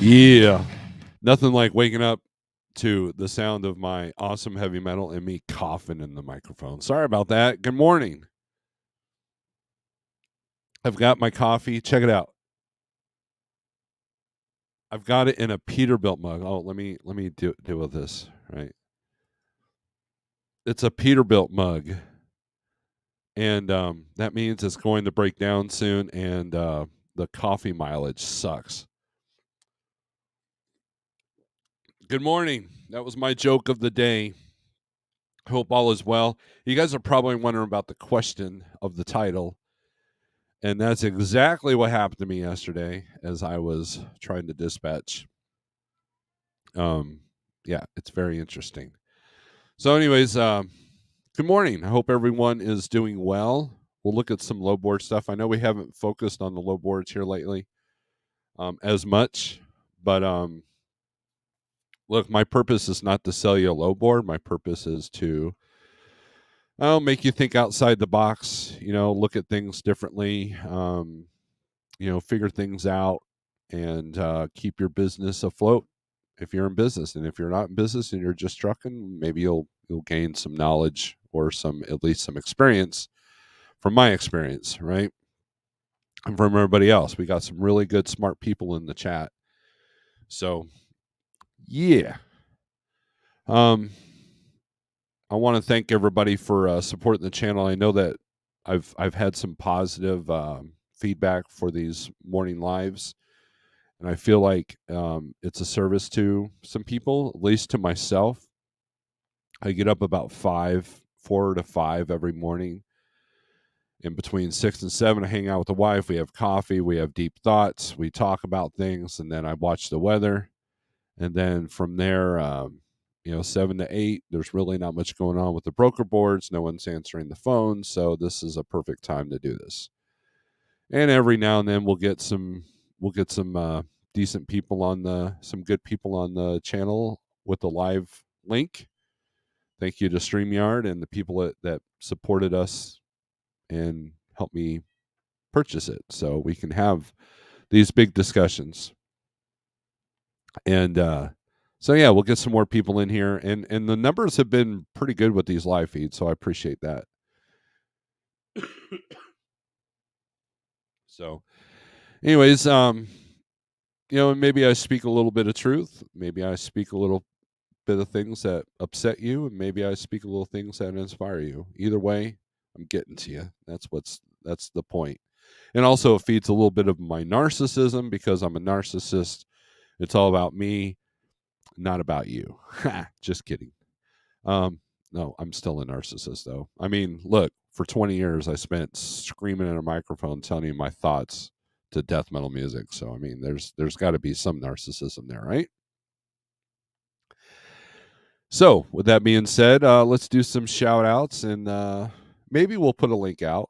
Yeah. Nothing like waking up to the sound of my awesome heavy metal and me coughing in the microphone. Sorry about that. Good morning. I've got my coffee. Check it out. I've got it in a Peterbilt mug. Oh, let me deal with this, right? It's a Peterbilt mug. And that means it's going to break down soon and the coffee mileage sucks. Good morning. That was my joke of the day. Hope all is well. You guys are probably wondering about the question of the title. And that's exactly what happened to me yesterday as I was trying to dispatch. Yeah, it's very interesting. So, anyways, good morning. I hope everyone is doing well. We'll look at some low board stuff. I know we haven't focused on the low boards here lately as much, but look, my purpose is not to sell you a low board. My purpose is to make you think outside the box, look at things differently, figure things out and keep your business afloat if you're in business. And if you're not in business and you're just trucking, maybe you'll gain some knowledge or at least some experience from my experience, right? And from everybody else. We got some really good, smart people in the chat. So, yeah. I want to thank everybody for supporting the channel. I know that I've had some positive feedback for these morning lives, and I feel like it's a service to some people, at least to myself. I get up about 4 to 5 every morning. In between 6 and 7, I hang out with the wife. We have coffee. We have deep thoughts. We talk about things, and then I watch the weather. And then from there, 7 to 8, there's really not much going on with the broker boards. No one's answering the phone. So this is a perfect time to do this. And every now and then we'll get some decent people some good people on the channel with the live link. Thank you to StreamYard and the people that supported us and helped me purchase it so we can have these big discussions. And so yeah, we'll get some more people in here, and the numbers have been pretty good with these live feeds, so I appreciate that. So, anyways, maybe I speak a little bit of truth, maybe I speak a little bit of things that upset you, and maybe I speak a little things that inspire you. Either way, I'm getting to you. That's the point. And also, it feeds a little bit of my narcissism because I'm a narcissist. It's all about me, not about you. Just kidding. No, I'm still a narcissist, though. I mean, look, for 20 years, I spent screaming in a microphone telling you my thoughts to death metal music. So, I mean, there's got to be some narcissism there, right? So, with that being said, let's do some shout outs, and maybe we'll put a link out.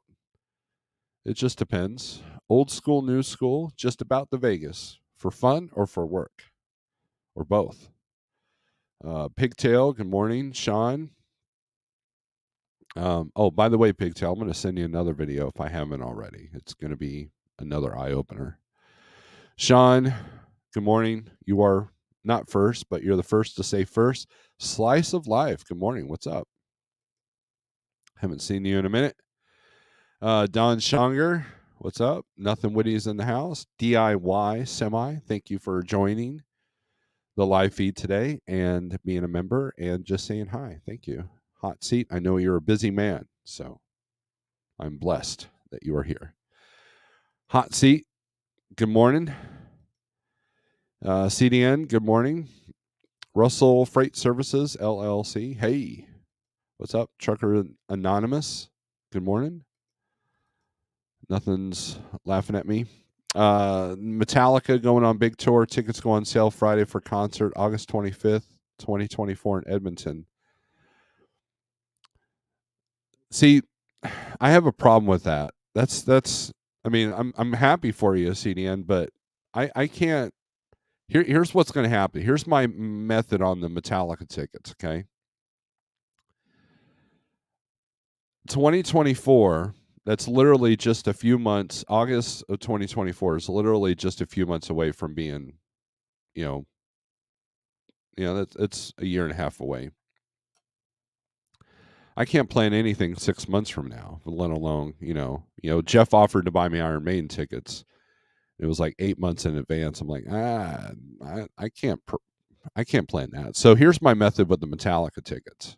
It just depends. Old school, new school, just about the Vegas. For fun or for work? Or both? Pigtail, good morning. Sean. By the way, Pigtail, I'm going to send you another video if I haven't already. It's going to be another eye opener. Sean, good morning. You are not first, but you're the first to say first. Slice of Life, good morning. What's up? Haven't seen you in a minute. Don Shonger, what's up? Nothing Witty's in the house. DIY Semi, thank you for joining the live feed today and being a member and just saying hi. Thank you. Hot Seat, I know you're a busy man, so I'm blessed that you are here. Hot Seat, good morning. CDN, good morning. Russell Freight Services, LLC, hey. What's up? Trucker Anonymous, good morning. Nothing's laughing at me. Metallica going on big tour. Tickets go on sale Friday for concert, August 25th, 2024 in Edmonton. See, I have a problem with that. I mean, I'm happy for you, CDN, but I can't. Here's what's going to happen. Here's my method on the Metallica tickets, okay? 2024, that's literally just a few months. August of 2024 is literally just a few months away from being you know, it's a year and a half away. I can't plan anything 6 months from now, let alone, Jeff offered to buy me Iron Maiden tickets. It was like 8 months in advance. I'm like, I can't, I can't plan that. So here's my method with the Metallica tickets.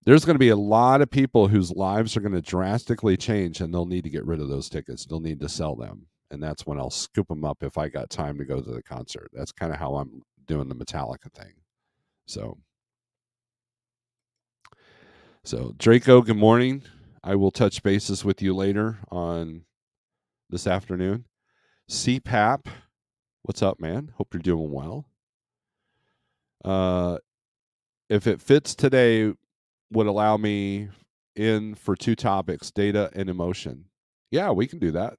There's going to be a lot of people whose lives are going to drastically change, and they'll need to get rid of those tickets. They'll need to sell them, and that's when I'll scoop them up if I got time to go to the concert. That's kind of how I'm doing the Metallica thing. So Draco, good morning. I will touch bases with you later on this afternoon. CPAP, what's up, man? Hope you're doing well. If it fits today, would allow me in for 2 topics: data and emotion. Yeah, we can do that.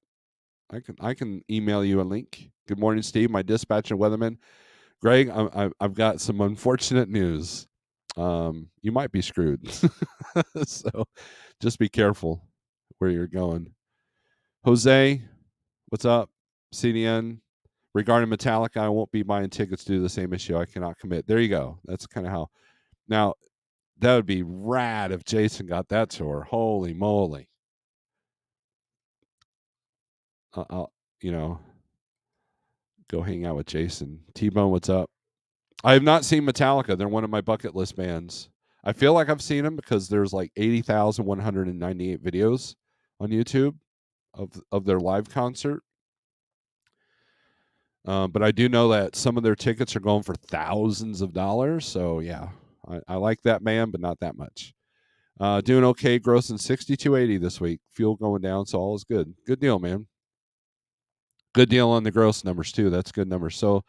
I can email you a link. Good morning, Steve, my dispatch and weatherman. Greg, I've got some unfortunate news. You might be screwed. So just be careful where you're going. Jose, what's up? CDN, regarding Metallica, I won't be buying tickets due to the same issue. I cannot commit. There you go. That's kind of how. Now, that would be rad if Jason got that tour. Holy moly. I'll, go hang out with Jason. T-Bone, what's up? I have not seen Metallica. They're one of my bucket list bands. I feel like I've seen them because there's like 80,198 videos on YouTube of their live concert. But I do know that some of their tickets are going for thousands of dollars. So yeah, I like that band, but not that much. Doing okay, grossing 62.80 this week. Fuel going down, so all is good. Good deal, man. Good deal on the gross numbers too. That's good numbers. So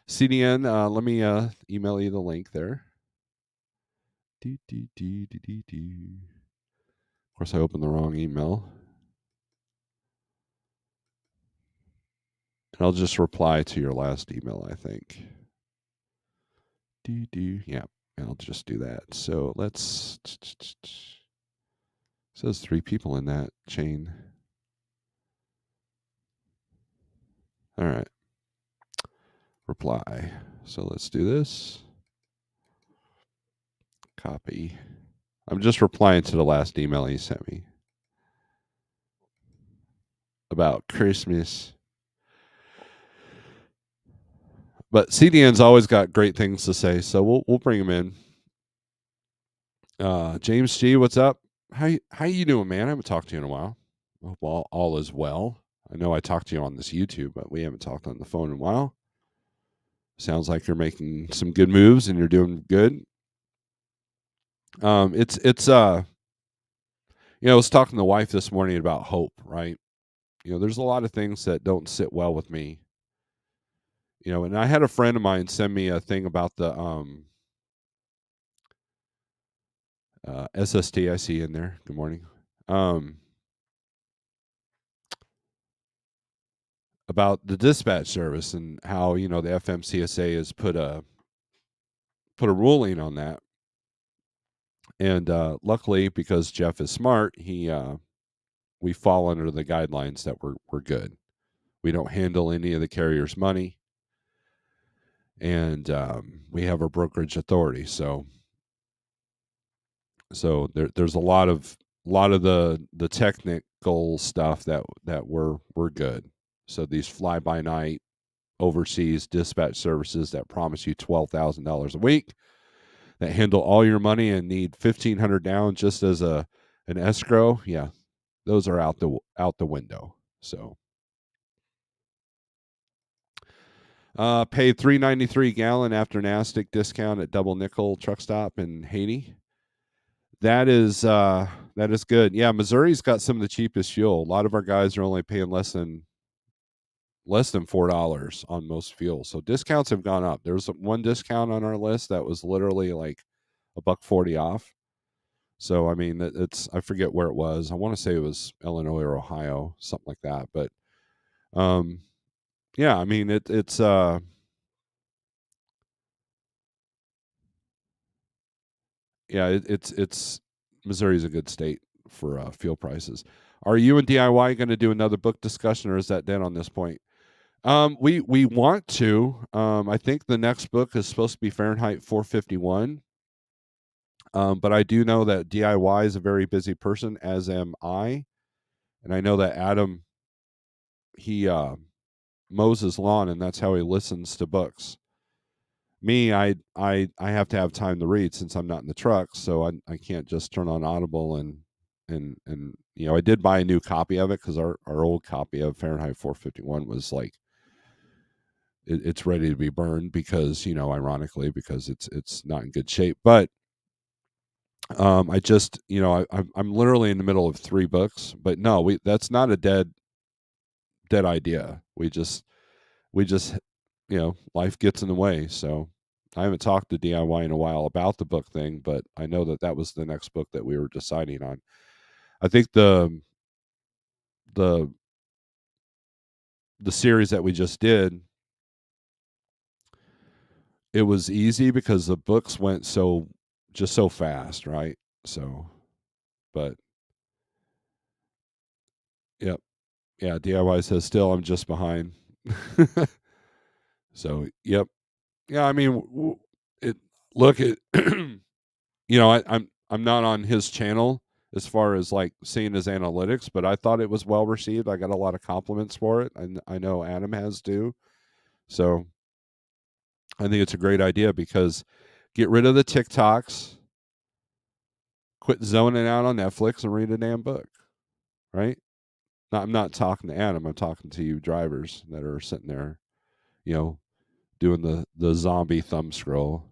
CDN, let me email you the link there. Of course, I opened the wrong email. And I'll just reply to your last email, I think. Yeah, I'll just do that. So let's. Says 3 people in that chain. All right. Reply. So let's do this. Copy. I'm just replying to the last email he sent me about Christmas. But CDN's always got great things to say, so we'll bring him in. James G, what's up? How you doing, man? I haven't talked to you in a while. Hope all is well. I know I talked to you on this YouTube, but we haven't talked on the phone in a while. Sounds like you're making some good moves and you're doing good. It's I was talking to the wife this morning about hope, right? There's a lot of things that don't sit well with me. And I had a friend of mine send me a thing about the SST. I see in there. Good morning. About the dispatch service and how the FMCSA has put a ruling on that. And luckily, because Jeff is smart, we fall under the guidelines that we're good. We don't handle any of the carrier's money, and we have our brokerage authority. So there's a lot of the technical stuff that we're good. So these fly by night overseas dispatch services that promise you $12,000 a week, that handle all your money and need $1,500 down just as an escrow, yeah, those are out the window. So paid $3.93 gallon after NASDAQ discount at Double Nickel truck stop in Haiti. That is good. Yeah, Missouri's got some of the cheapest fuel. A lot of our guys are only paying less than $4 on most fuel. So discounts have gone up. There's one discount on our list that was literally like $1.40 off. So I mean, I forget where it was. I want to say it was Illinois or Ohio, something like that. But yeah, I mean it's Missouri's a good state for fuel prices. Are you and DIY going to do another book discussion, or is that dead on this point? We want to. I think the next book is supposed to be Fahrenheit 451. But I do know that DIY is a very busy person, as am I, and I know that Adam, he mows his lawn, and that's how he listens to books. Me, I have to have time to read since I'm not in the truck, so I can't just turn on Audible and I did buy a new copy of it because our old copy of Fahrenheit 451 was like it's ready to be burned because ironically because it's not in good shape. But I just I'm literally in the middle of 3 books, but no, that's not a dead idea. We just life gets in the way. So I haven't talked to DIY in a while about the book thing, but I know that was the next book that we were deciding on. I think the the series that we just did, it was easy because the books went so fast, right? So, but yep, yeah. DIY says still I'm just behind. So yep, yeah. I mean, it look it. I'm not on his channel as far as like seeing his analytics, but I thought it was well received. I got a lot of compliments for it, and I know Adam has too. So I think it's a great idea because get rid of the TikToks, quit zoning out on Netflix, and read a damn book. Right? I'm not talking to Adam. I'm talking to you drivers that are sitting there, you know, doing the zombie thumb scroll.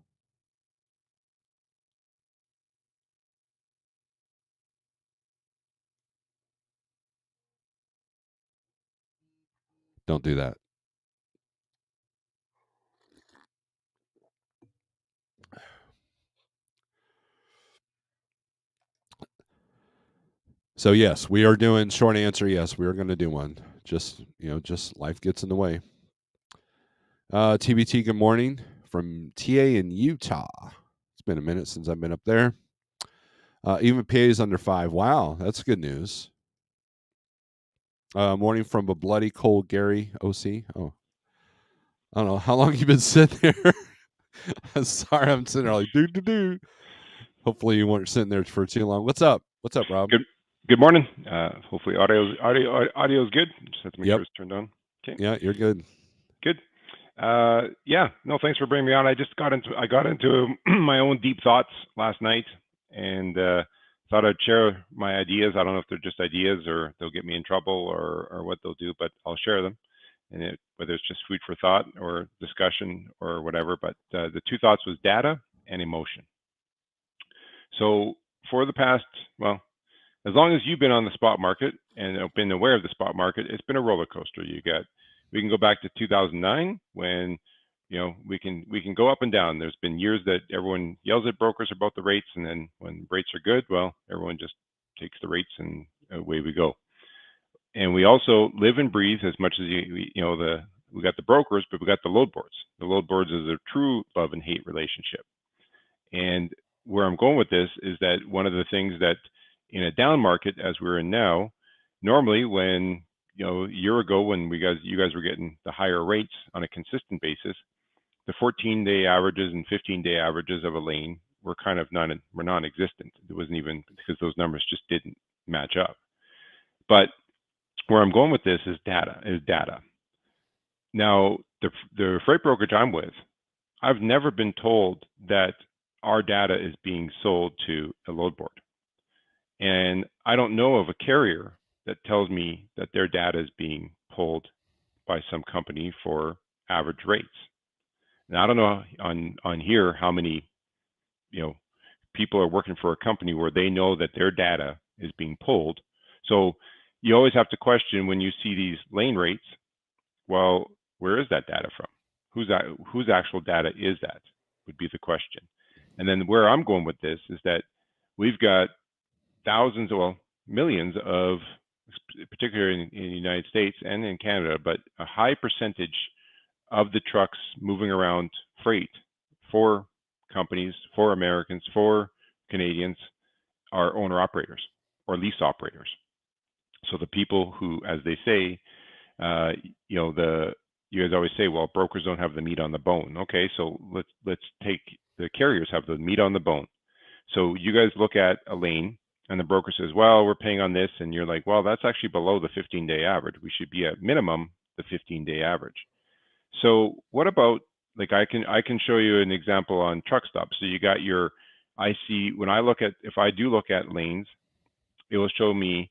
Don't do that. So yes, we are doing short answer. Yes, we are going to do one. Just life gets in the way. TBT, good morning from TA in Utah. It's been a minute since I've been up there. Even PA is under 5. Wow, that's good news. Morning from a bloody cold Gary OC. Oh, I don't know how long you been sitting there. I'm sorry, I'm sitting there like do. Hopefully you weren't sitting there for too long. What's up? What's up, Rob? Good morning. Hopefully audio is good. Just have to make Yep. sure it's turned on. Okay. Yeah, you're good. Good. Yeah. No, thanks for bringing me on. I got into my own deep thoughts last night, and thought I'd share my ideas. I don't know if they're just ideas or they'll get me in trouble or what they'll do, but I'll share them. And whether it's just food for thought or discussion or whatever. But the 2 thoughts was data and emotion. So for the past, well, as long as you've been on the spot market and been aware of the spot market, it's been a roller coaster. We can go back to 2009 when we can go up and down. There's been years that everyone yells at brokers about the rates, and then when rates are good, well, everyone just takes the rates and away we go. And we also live and breathe as much as we got the brokers, but we got the load boards. The load boards is a true love and hate relationship. And where I'm going with this is that one of the things that in a down market as we're in now, normally when a year ago when you guys were getting the higher rates on a consistent basis, the 14-day averages and 15-day averages of a lane were kind of non-existent. It wasn't even because those numbers just didn't match up. But where I'm going with this is data. Now, the freight brokerage I'm with, I've never been told that our data is being sold to a load board. And I don't know of a carrier that tells me that their data is being pulled by some company for average rates. And I don't know on here how many people are working for a company where they know that their data is being pulled. So you always have to question when you see these lane rates, well, where is that data from? Whose actual data is that? Would be the question. And then where I'm going with this is that we've got thousands, well, millions of, particularly in the United States and in Canada, but a high percentage of the trucks moving around freight for companies, for Americans, for Canadians are owner operators or lease operators. So the people who, as they say, the you guys always say, well, brokers don't have the meat on the bone. Okay, so let's take the carriers have the meat on the bone. So you guys look at a lane and the broker says, well, we're paying on this, and you're like, well, that's actually below the 15-day average. We should be at minimum the 15-day average. So what about, like, I can show you an example on truck stops. So you got your, I see when I look at, if I do look at lanes, it will show me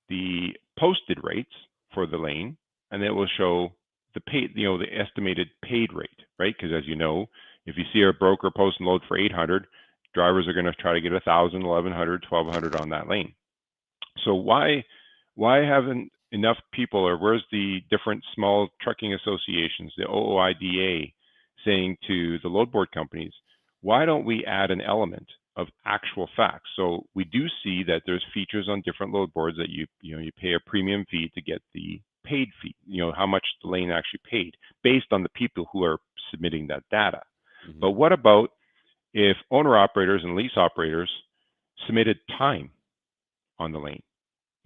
the posted rates for the lane, and it will show the paid, the estimated paid rate, right? Because as you know, if you see a broker post and load for 800, drivers are going to try to get 1,000, 1,100, 1,200 on that lane. So why haven't enough people, or where's the different small trucking associations, the OOIDA, saying to the load board companies, why don't we add an element of actual facts? So we do see that there's features on different load boards that you pay a premium fee to get the paid fee, how much the lane actually paid based on the people who are submitting that data. Mm-hmm. But what about if owner operators and lease operators submitted time on the lane?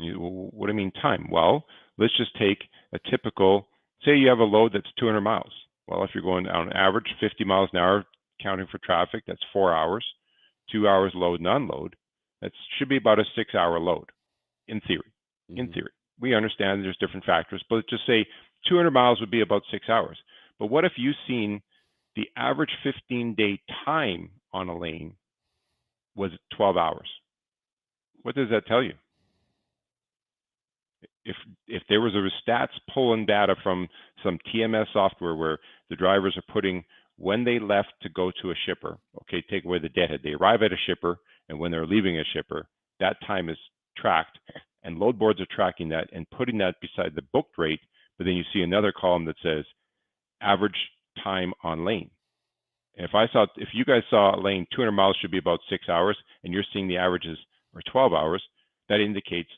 What do you mean time? Well, let's just take a typical, say you have a load that's 200 miles. Well, if you're going on average 50 miles an hour, counting for traffic, that's 4 hours. 2 hours load and unload. That should be about a 6-hour load, in theory. Mm-hmm. In theory. We understand there's different factors, but just say 200 miles would be about 6 hours. But what if you've seen the average 15-day time on a lane was 12 hours? What does that tell you? If there was a stats pulling data from some TMS software where the drivers are putting when they left to go to a shipper, okay, take away the deadhead, they arrive at a shipper, and when they're leaving a shipper, that time is tracked, and load boards are tracking that and putting that beside the booked rate, but then you see another column that says average time on lane. And if you guys saw a lane 200 miles should be about 6 hours, and you're seeing the averages are 12 hours, that indicates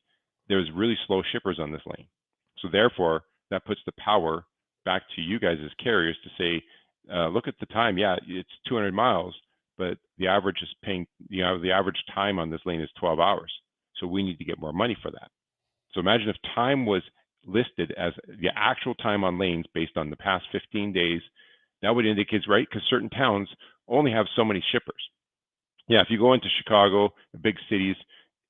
there's really slow shippers on this lane. So therefore, that puts the power back to you guys as carriers to say, look at the time. Yeah, it's 200 miles, but the average is paying, the average time on this lane is 12 hours. So we need to get more money for that. So imagine if time was listed as the actual time on lanes based on the past 15 days. That would indicate, right? Because certain towns only have so many shippers. Yeah, if you go into Chicago, the big cities,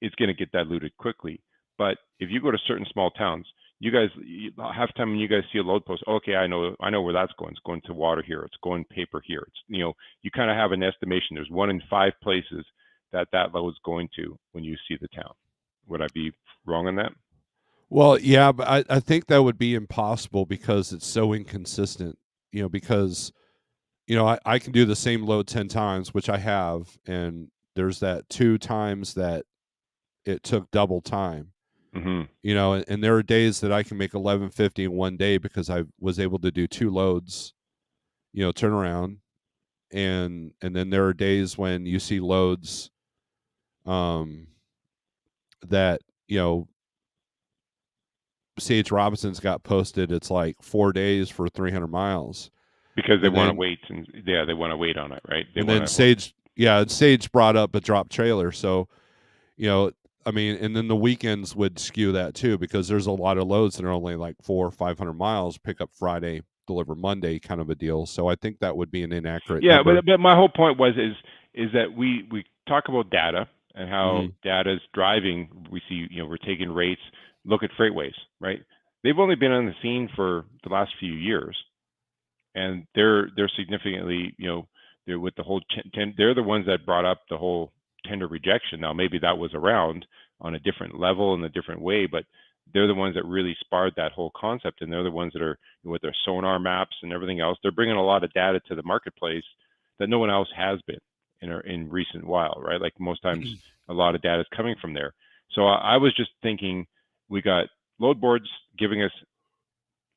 it's going to get diluted quickly. But if you go to certain small towns, you guys, half time when you guys see a load post, okay, I know where that's going. It's going to water here. It's going paper here. It's, you kind of have an estimation. There's 1 in 5 places that load is going to when you see the town. Would I be wrong on that? Well, yeah, but I think that would be impossible because it's so inconsistent. Because I can do the same load 10 times, which I have, and there's that 2 times that it took double time. Mm-hmm. And there are days that I can make 1150 in one day because I was able to do 2 loads, turnaround, and then there are days when you see loads that C.H. Robinson's got posted. It's like 4 days for 300 miles Because they and want to then wait, and yeah, they want to wait on it, right? They and want then to. Sage brought up a drop trailer, so I mean, and then the weekends would skew that too because there's a lot of loads that are only like 400 or 500 miles, pick up Friday, deliver Monday, kind of a deal. So I think that would be an inaccurate Yeah, number. but my whole point is that we talk about data and how Mm-hmm. data is driving. We see, we're taking rates. Look at freightways, right? They've only been on the scene for the last few years, and they're significantly, they're with the whole they're the ones that brought up the whole tender rejection. Now maybe that was around on a different level in a different way, but they're the ones that really sparred that whole concept, and they're the ones that are with their sonar maps and everything else. They're bringing a lot of data to the marketplace that no one else has been in recent while, right? Like most times, a lot of data is coming from there. So I was just thinking, we got load boards giving us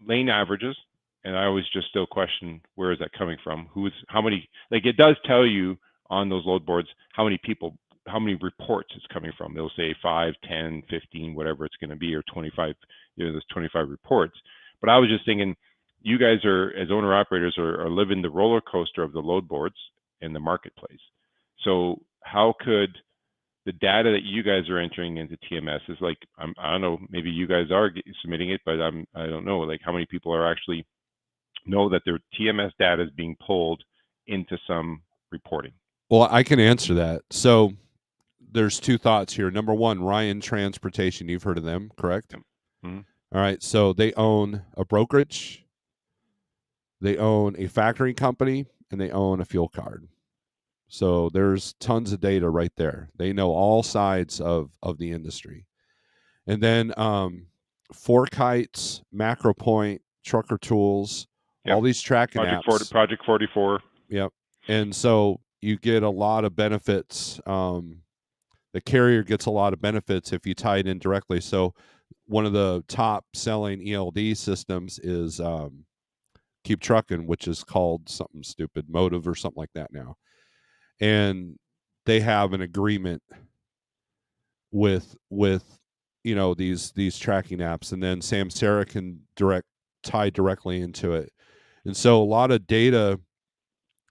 lane averages, and I always just still question, where is that coming from? How many, like, it does tell you on those load boards how many people, how many reports it's coming from. They'll say 5, 10, 15, whatever it's going to be, or 25, there's 25 reports. But I was just thinking, you guys are, as owner operators, are living the roller coaster of the load boards in the marketplace. So how could the data that you guys are entering into TMS is like, I don't know, maybe you guys are submitting it, but I don't know, like how many people are actually know that their TMS data is being pulled into some reporting? Well, I can answer that. So there's two thoughts here. Number one, Ryan Transportation. You've heard of them, correct? Yep. Mm-hmm. All right. So they own a brokerage, they own a factoring company, and they own a fuel card. So there's tons of data right there. They know all sides of the industry. And then Forkites, MacroPoint, Trucker Tools, Yep. all these tracking apps. Project 44. Yep. And so you get a lot of benefits. The carrier gets a lot of benefits if you tie it in directly. So one of the top selling ELD systems is Keep Trucking, which is called something stupid, Motive or something like that now. And they have an agreement with these tracking apps, and then Samsara can tie directly into it. And so a lot of data,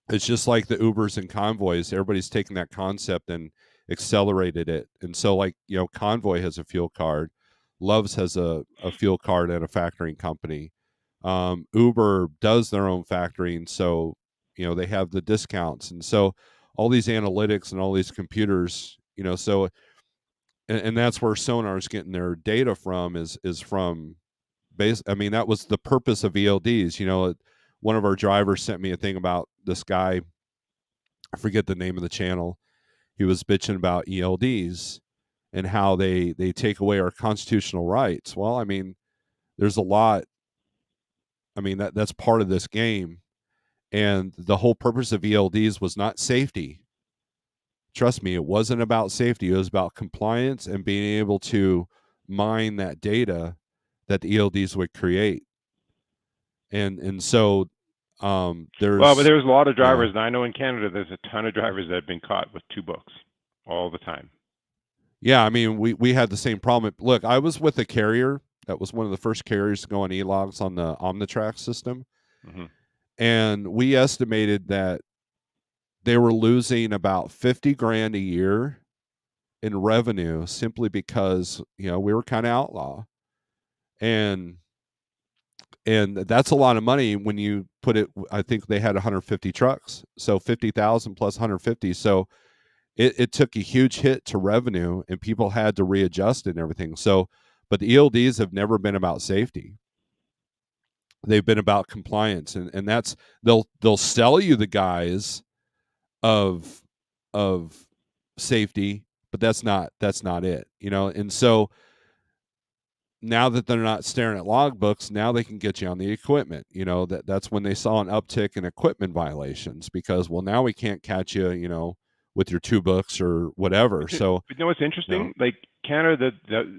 it's just like the Ubers and Convoys. Everybody's taken that concept and accelerated it. And so, like, Convoy has a fuel card, Loves has a fuel card and a factoring company. Uber does their own factoring, so they have the discounts, and so all these analytics and all these computers, so and that's where Sonar's getting their data from is from base. I mean, that was the purpose of ELDs. One of our drivers sent me a thing about this guy. I forget the name of the channel. He was bitching about ELDs and how they take away our constitutional rights. Well, I mean, there's a lot. I mean, that's part of this game, and the whole purpose of ELDs was not safety. Trust me, it wasn't about safety. It was about compliance and being able to mine that data that the ELDs would create. And so Well, but there's there's a lot of yeah. drivers, and I know in Canada there's a ton of drivers that have been caught with 2 books all the time. Yeah, I mean, we had the same problem. Look, I was with a carrier that was one of the first carriers to go on e-logs on the OmniTrack system. Mm-hmm. And we estimated that they were losing about 50 grand a year in revenue simply because, we were kind of outlaw. And that's a lot of money when you put it. I think they had 150 trucks, so 50,000 plus 150. So it took a huge hit to revenue, and people had to readjust and everything. So, but the ELDs have never been about safety. They've been about compliance, and that's they'll sell you the guise of safety, but that's not it. And so now that they're not staring at logbooks, now they can get you on the equipment. That's when they saw an uptick in equipment violations, because, well, now we can't catch you, with your 2 books or whatever. So, But what's interesting? Like Canada,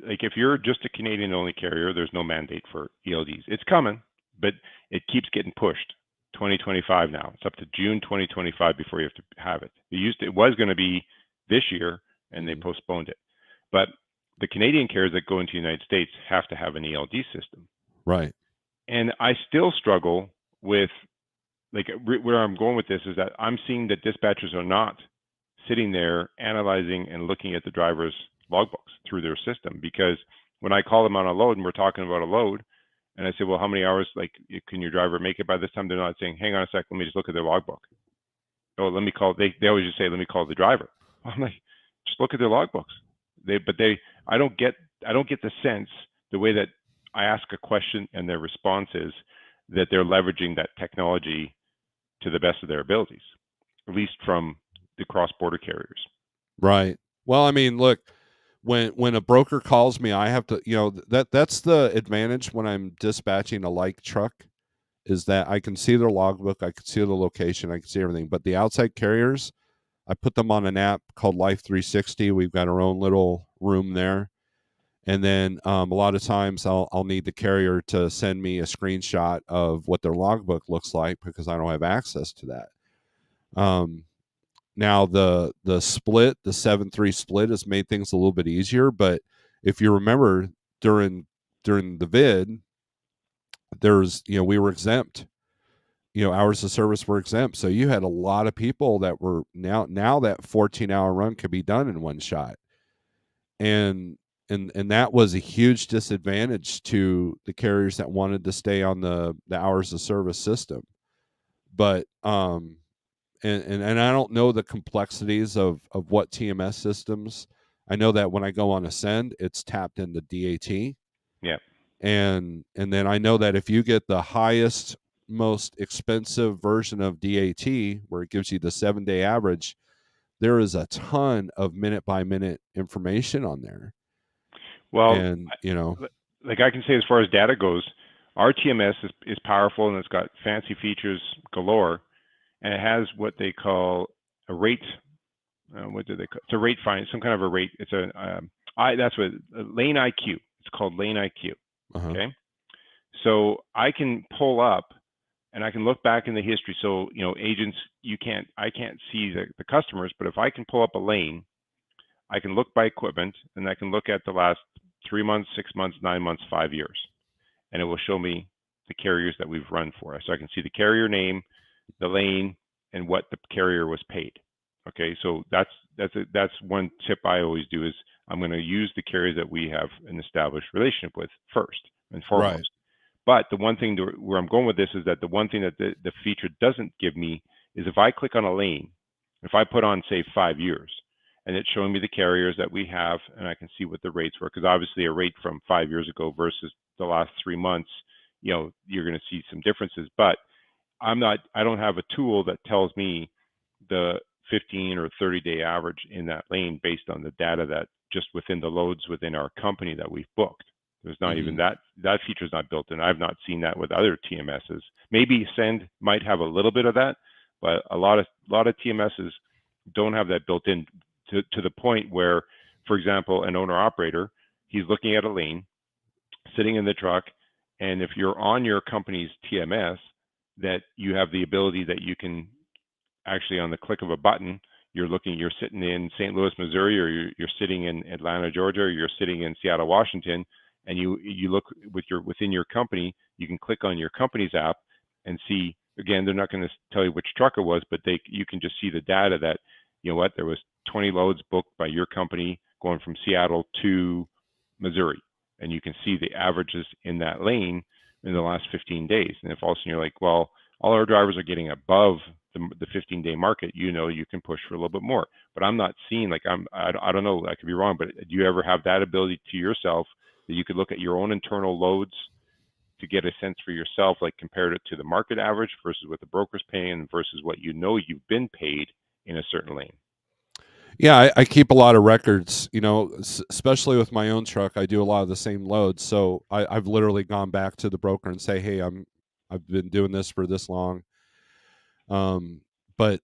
like if you're just a Canadian only carrier, there's no mandate for ELDs. It's coming, but it keeps getting pushed. 2025 now. It's up to June 2025 before you have to have it. It was going to be this year, and they postponed it. But the Canadian carriers that go into the United States have to have an ELD system. right. And I still struggle with, like, where I'm going with this is that I'm seeing that dispatchers are not sitting there analyzing and looking at the driver's logbooks through their system, because when I call them on a load and we're talking about a load, and I say, well, how many hours, like, can your driver make it by this time? They're not saying, hang on a sec, let me just look at their logbook. Oh, let me call. They always just say, let me call the driver. I'm like, just look at their logbooks. I don't get the sense, the way that I ask a question and their response is, that they're leveraging that technology to the best of their abilities, at least from the cross-border carriers. Right. Well, I mean, look, when a broker calls me, I have to, that's the advantage when I'm dispatching a like truck, is that I can see their logbook, I can see the location, I can see everything. But the outside carriers, I put them on an app called Life 360. We've got our own little room there. And then a lot of times I'll need the carrier to send me a screenshot of what their logbook looks like, because I don't have access to that. Now the split, the 7-3 split, has made things a little bit easier. But if you remember, during the vid, there's we were exempt. Hours of service were exempt, so you had a lot of people that were now that 14-hour run could be done in one shot. And and that was a huge disadvantage to the carriers that wanted to stay on the hours of service system. But and I don't know the complexities of what TMS systems. I know that when I go on Ascend, it's tapped into DAT, Yeah. and then I know that if you get the highest, most expensive version of DAT, where it gives you the 7-day average, there is a ton of minute by minute information on there, Well, and like I can say, as far as data goes, our TMS is powerful and it's got fancy features galore, and it has what they call a rate. What do they call? It's a rate find, some kind of a rate. It's a that's what lane IQ. It's called lane IQ. uh-huh. Okay, so I can pull up and I can look back in the history. So agents, I can't see the customers, but if I can pull up a lane, I can look by equipment and I can look at the last 3 months, 6 months, 9 months, 5 years, and it will show me the carriers that we've run for. So I can see the carrier name, the lane, and what the carrier was paid. Okay, so that's one tip I always do is I'm going to use the carriers that we have an established relationship with first and Right. foremost. But the one thing where I'm going with this is that the one thing that the feature doesn't give me is if I click on a lane, if I put on say 5 years, and it's showing me the carriers that we have, and I can see what the rates were, because obviously a rate from 5 years ago versus the last 3 months, you're going to see some differences. But I don't have a tool that tells me the 15 or 30-day average in that lane based on the data that just within the loads within our company that we've booked. There's not even Mm-hmm. that feature is not built in. I've not seen that with other TMSs. Maybe Send might have a little bit of that, but a lot of TMSs don't have that built in to the point where, for example, an owner operator, he's looking at a lane, sitting in the truck, and if you're on your company's TMS, that you have the ability that you can actually on the click of a button, you're sitting in St. Louis, Missouri, or you're sitting in Atlanta, Georgia, or you're sitting in Seattle, Washington, and you look within your company, you can click on your company's app and see. Again, they're not going to tell you which truck it was, but you can just see the data that there was 20 loads booked by your company going from Seattle to Missouri, and you can see the averages in that lane in the last 15 days. And if all of a sudden you're like, well, all our drivers are getting above the 15-day market, you can push for a little bit more. But I'm not seeing, I don't know, I could be wrong, but do you ever have that ability to yourself that you could look at your own internal loads to get a sense for yourself, like compared it to the market average versus what the broker's paying versus what you've been paid in a certain lane? Yeah, I keep a lot of records, especially with my own truck. I do a lot of the same loads. So I've literally gone back to the broker and say, hey, I've been doing this for this long. But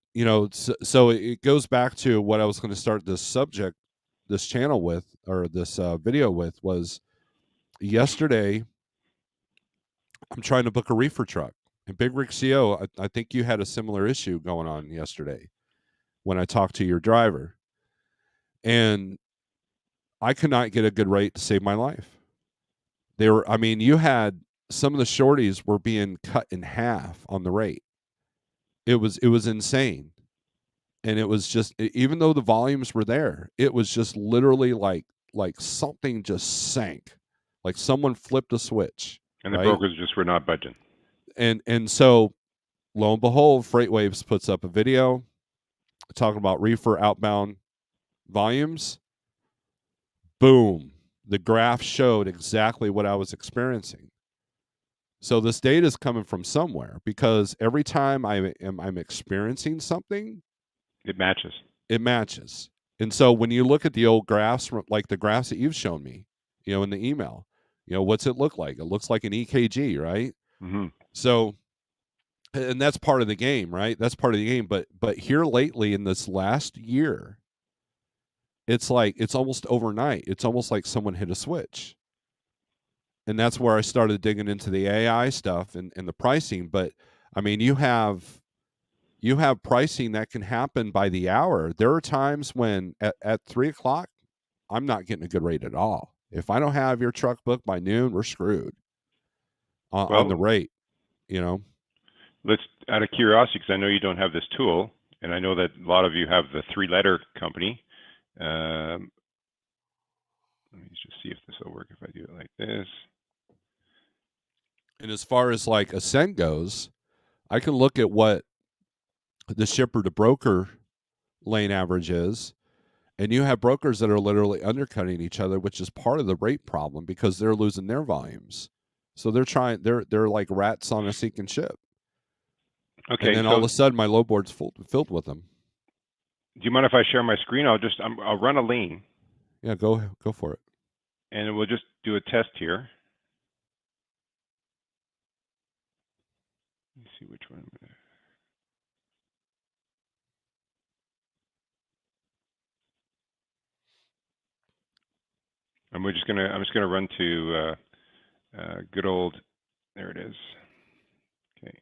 so it goes back to what I was going to start this channel with, or this video with, was yesterday. I'm trying to book a reefer truck. And Big Rig CO, I think you had a similar issue going on yesterday when I talked to your driver. And I could not get a good rate to save my life. You had some of the shorties were being cut in half on the rate. It was insane. And it was just, even though the volumes were there, it was just literally like something just sank. Like someone flipped a switch, And the right? brokers just were not budging. And so lo and behold, FreightWaves puts up a video talking about reefer outbound volumes. Boom. The graph showed exactly what I was experiencing. So this data is coming from somewhere, because every time I'm experiencing something, It matches. it matches. And so when you look at the old graphs, like the graphs that you've shown me, in the email, what's it look like? It looks like an EKG, right? Mm-hmm. So, and that's part of the game, right? That's part of the game. But here lately in this last year, it's like it's almost overnight. It's almost like someone hit a switch. And that's where I started digging into the AI stuff and the pricing. But I mean, you have pricing that can happen by the hour. There are times when at 3 o'clock, I'm not getting a good rate at all. If I don't have your truck booked by noon, we're screwed on Well, the rate. You know. let's, out of curiosity, because I know you don't have this tool, and I know that a lot of you have the three-letter company. Um, Let me just see if this will work if I do it like this. And as far as like Ascent goes, I can look at what the shipper to broker lane average is, and you have brokers that are literally undercutting each other, which is part of the rate problem because they're losing their volumes. So they're like rats on a sinking ship. And Okay, then all of so a sudden my load board's filled with them. do you mind if I share my screen? I'll run a lane, Yeah, go for it. and we'll just do a test here. Let me see which one. I'm just gonna run to good old. There it is. Okay.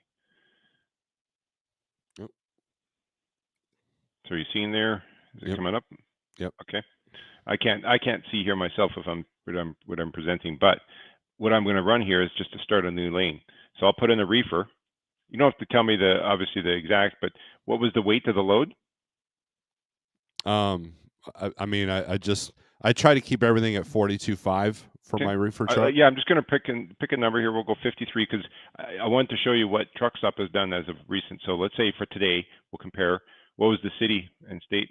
Yep. So are you seeing there? Is it Yep. coming up? Yep. Okay. I can't see here myself if what I'm presenting, but what I'm going to run here is just to start a new lane. So I'll put in a reefer. You don't have to tell me obviously the exact, but what was the weight of the load? I mean, I try to keep everything at 42.5 for Okay. my reefer truck. Yeah, I'm just going to pick a number here. We'll go 53 because I want to show you what Truck Stop has done as of recent. So let's say for today, we'll compare. What was the city and state?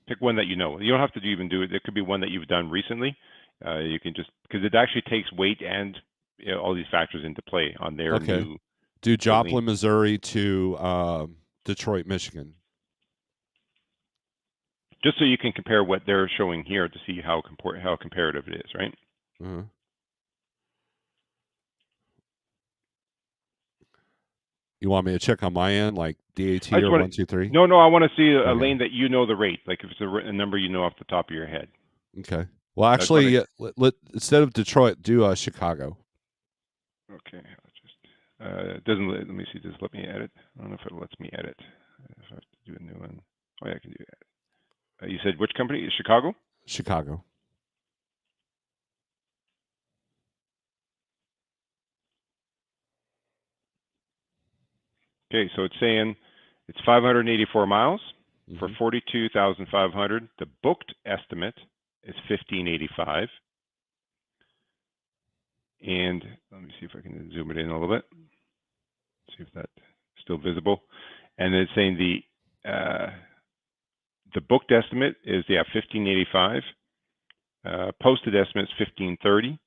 Pick one that you know. You don't have to even do it. There could be one that you've done recently. You can just because it actually takes weight and all these factors into play on their Okay. new Do lane. Joplin, Missouri to Detroit, Michigan. Just so you can compare what they're showing here to see how comparative it is, right? Uh-huh. You want me to check on my end, like DAT I just or want 123? no, I want to see a Okay. lane that you know the rate, like if it's a number you know off the top of your head. Okay. Well, That's what actually, instead of Detroit, do Chicago. okay, let's just it doesn't let me see. Does it let me edit? I don't know if it lets me edit. If I have to do a new one. Oh yeah, I can do that. You said which company? Chicago? Chicago. Okay, so it's saying it's 584 miles for Mm-hmm. 42,500. The booked estimate is 1585. And let me see if I can zoom it in a little bit. See if that's still visible. And it's saying the booked estimate is 1585. Posted estimate is 1530,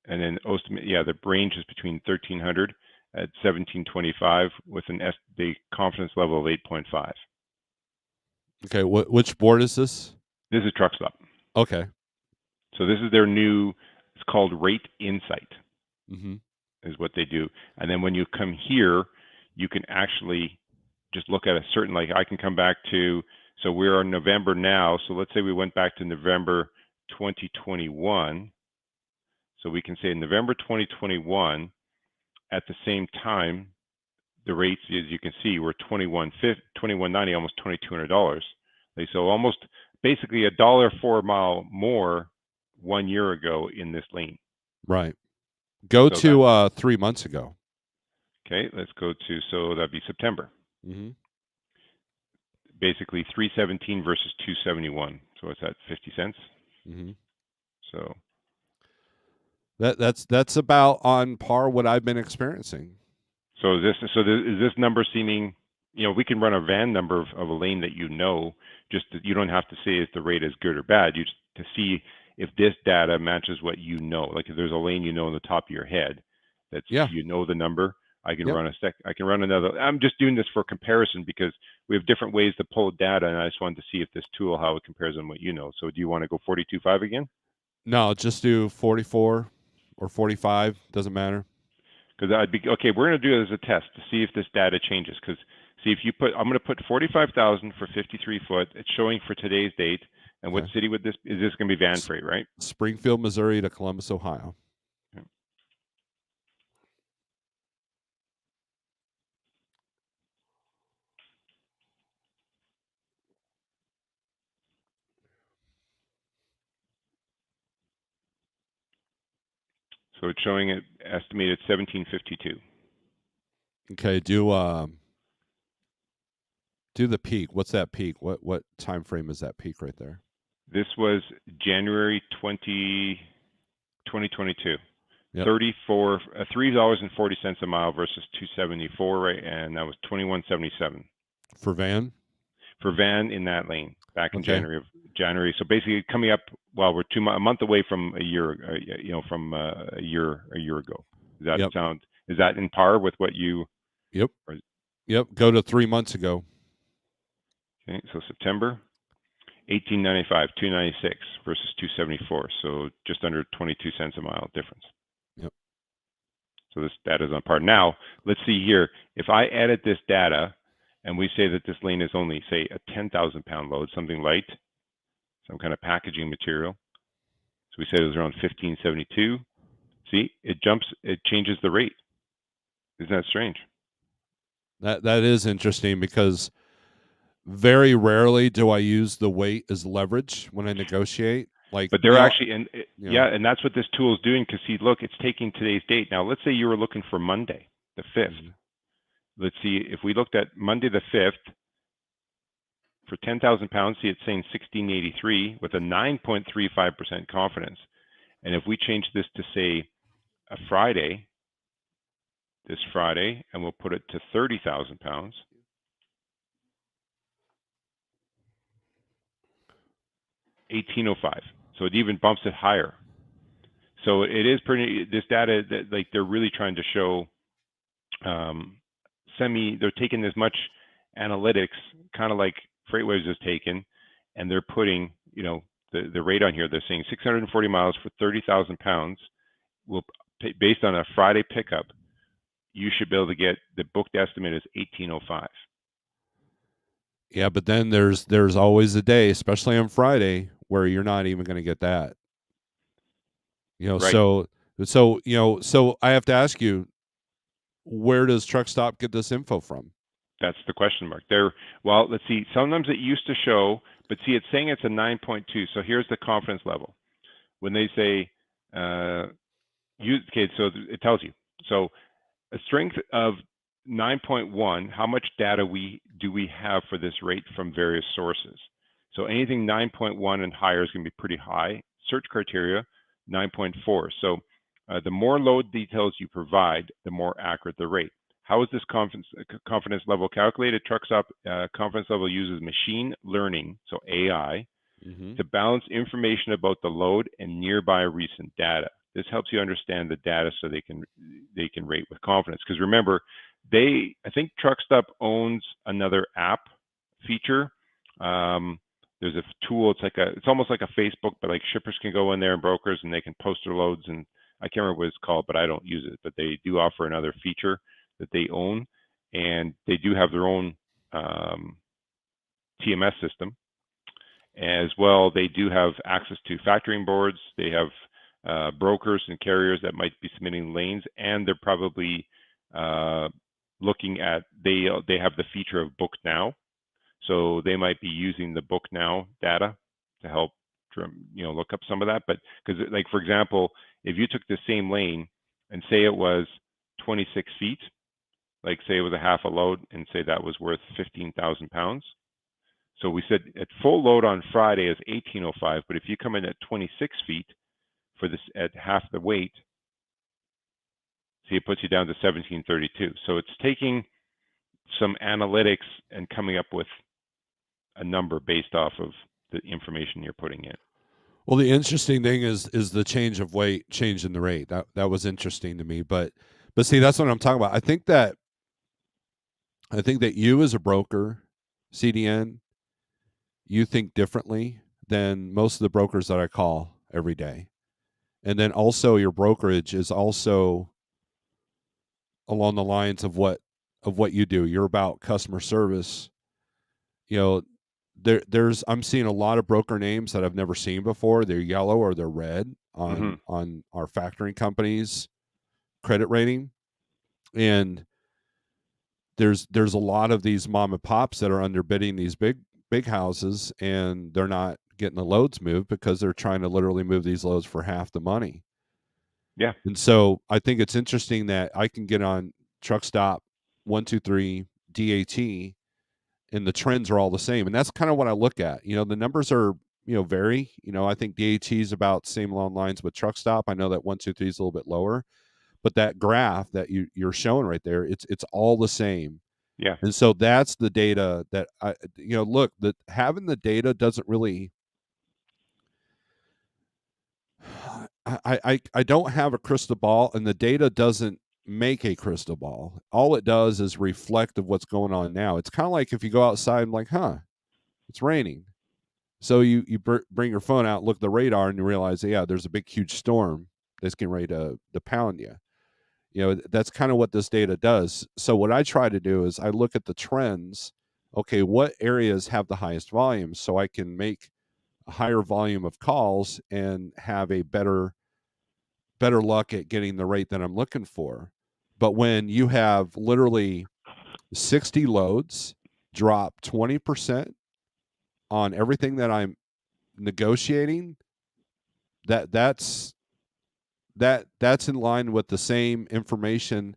and then estimate the range is between 1300 at 1725 with the confidence level of 8.5. Okay. Which board is this? This is Truck Stop. Okay. So this is their new. It's called Rate Insight. Mm-hmm. Is what they do. And then when you come here, you can actually just look at a certain, like I can come back to, so we're in November now. So let's say we went back to November 2021. So we can say in November 2021, at the same time, the rates, as you can see, were 21.90, almost $2,200. So almost basically $1 4 mile more 1 year ago in this lane. Right. Go So that to 3 months ago. okay, let's go to, so that'd be September. Mm-hmm. Basically 317 versus 271. So what's that? 50 cents. Mm-hmm. So That's about on par what I've been experiencing. so is this number seeming? We can run a van number of a lane that just you don't have to say if the rate is good or bad. You just to see if this data matches what you know. Like if there's a lane in the top of your head that's Yeah. the number. I can Yep. run I can run another. I'm just doing this for comparison because we have different ways to pull data, and I just wanted to see if this tool how it compares on what you know. So do you want to go 42.5 again? No, just do 44 or 45. Doesn't matter. Because I'd be okay. We're going to do it as a test to see if this data changes. Because see if you put, I'm going to put 45,000 for 53 foot. It's showing for today's date. And what Okay. city would this? Is this going to be van S- freight, right? Springfield, Missouri to Columbus, Ohio. Okay. So it's showing it estimated 1752. Okay, do the peak. What's that peak? What time frame is that peak right there? This was January 2022. Yep. 34 $3.40 a mile versus 274, right? And that was 21.77 For van. for van in that lane back in Okay. January. So basically, coming up, well, we're a month away from a year, from a year ago. Does that Yep. sound? Is that in par with what you? Yep. Or, Yep. Go to 3 months ago. okay, so September, 1895, 296 versus 274. So just under 22 cents a mile difference. Yep. So this data is on par. Now let's see here. If I edit this data, and we say that this lane is only, say, a 10,000 pound load, something light, some kind of packaging material. So we said it was around 1572. See, it changes the rate. Isn't that strange? That is interesting because very rarely do I use the weight as leverage when I negotiate. Like, But they're actually, and you know, yeah, and that's what this tool is doing. Because see, look, it's taking today's date. Now, let's say you were looking for Monday, the 5th. mhm. Let's see if we looked at Monday the 5th for 10,000 pounds. See, it's saying 1683 with a 9.35% confidence. And if we change this to say a Friday, this Friday, and we'll put it to 30,000 pounds. 1805. So it even bumps it higher. So it is pretty. This data that like they're really trying to show they're taking as much analytics, kind of like FreightWaves has taken, and they're putting the rate on here. They're saying 640 miles for 30,000 pounds. Will based on a Friday pickup, you should be able to get the booked estimate is 1805. Yeah, but then there's always a day, especially on Friday, where you're not even going to get that. Right. So I have to ask you, where does Truck Stop get this info from? That's the question mark. Well, let's see. Sometimes it used to show, but see, it's saying it's a 9.2. So here's the confidence level. When they say, okay, so it tells you. So a strength of 9.1, how much data do we have for this rate from various sources? So anything 9.1 and higher is going to be pretty high. Search criteria, 9.4. So the more load details you provide, the more accurate the rate. How is this confidence level calculated? Truck Stop confidence level uses machine learning, so AI, Mm-hmm. to balance information about the load and nearby recent data. This helps you understand the data so they can rate with confidence. Because remember, I think Truck Stop owns another app feature. There's a tool. It's almost like a Facebook, but like shippers can go in there and brokers, and they can post their loads. And I can't remember what it's called, but I don't use it. But they do offer another feature that they own, and they do have their own TMS system. As well, they do have access to factoring boards. They have brokers and carriers that might be submitting lanes, and they're probably looking at, they have the feature of Book Now. So they might be using the Book Now data to help look up some of that. But because, like, for example, if you took the same lane and say it was 26 feet, like say it was a half a load, and say that was worth 15,000 pounds. So we said at full load on Friday is 1805, but if you come in at 26 feet for this at half the weight, see, it puts you down to 1732. So it's taking some analytics and coming up with a number based off of the information you're putting in. Well, the interesting thing is the change of weight, change in the rate. That was interesting to me. But see, that's what I'm talking about. I think that you as a broker, CDN, you think differently than most of the brokers that I call every day. And then also your brokerage is also along the lines of what you do. You're about customer service. There's I'm seeing a lot of broker names that I've never seen before. They're yellow or they're red on our factoring companies credit rating. And there's a lot of these mom and pops that are underbidding these big houses, and they're not getting the loads moved because they're trying to literally move these loads for half the money. Yeah. And so I think it's interesting that I can get on Truck Stop 123 DAT and the trends are all the same. And that's kind of what I look at. The numbers are vary. I think DAT is about same along lines with truck stop. I know that 123 is a little bit lower, but that graph that you're showing right there, it's all the same. Yeah. And so that's the data that look, that having the data doesn't really. I don't have a crystal ball, and the data doesn't make a crystal ball. All it does is reflect of what's going on now. It's kind of like if you go outside and like, it's raining. So you bring your phone out, look at the radar, and you realize, yeah, there's a big, huge storm that's getting ready to pound you. That's kind of what this data does. So what I try to do is I look at the trends. Okay, what areas have the highest volume, so I can make a higher volume of calls and have a better luck at getting the rate that I'm looking for. But when you have literally 60 loads drop 20% on everything that I'm negotiating, that's in line with the same information,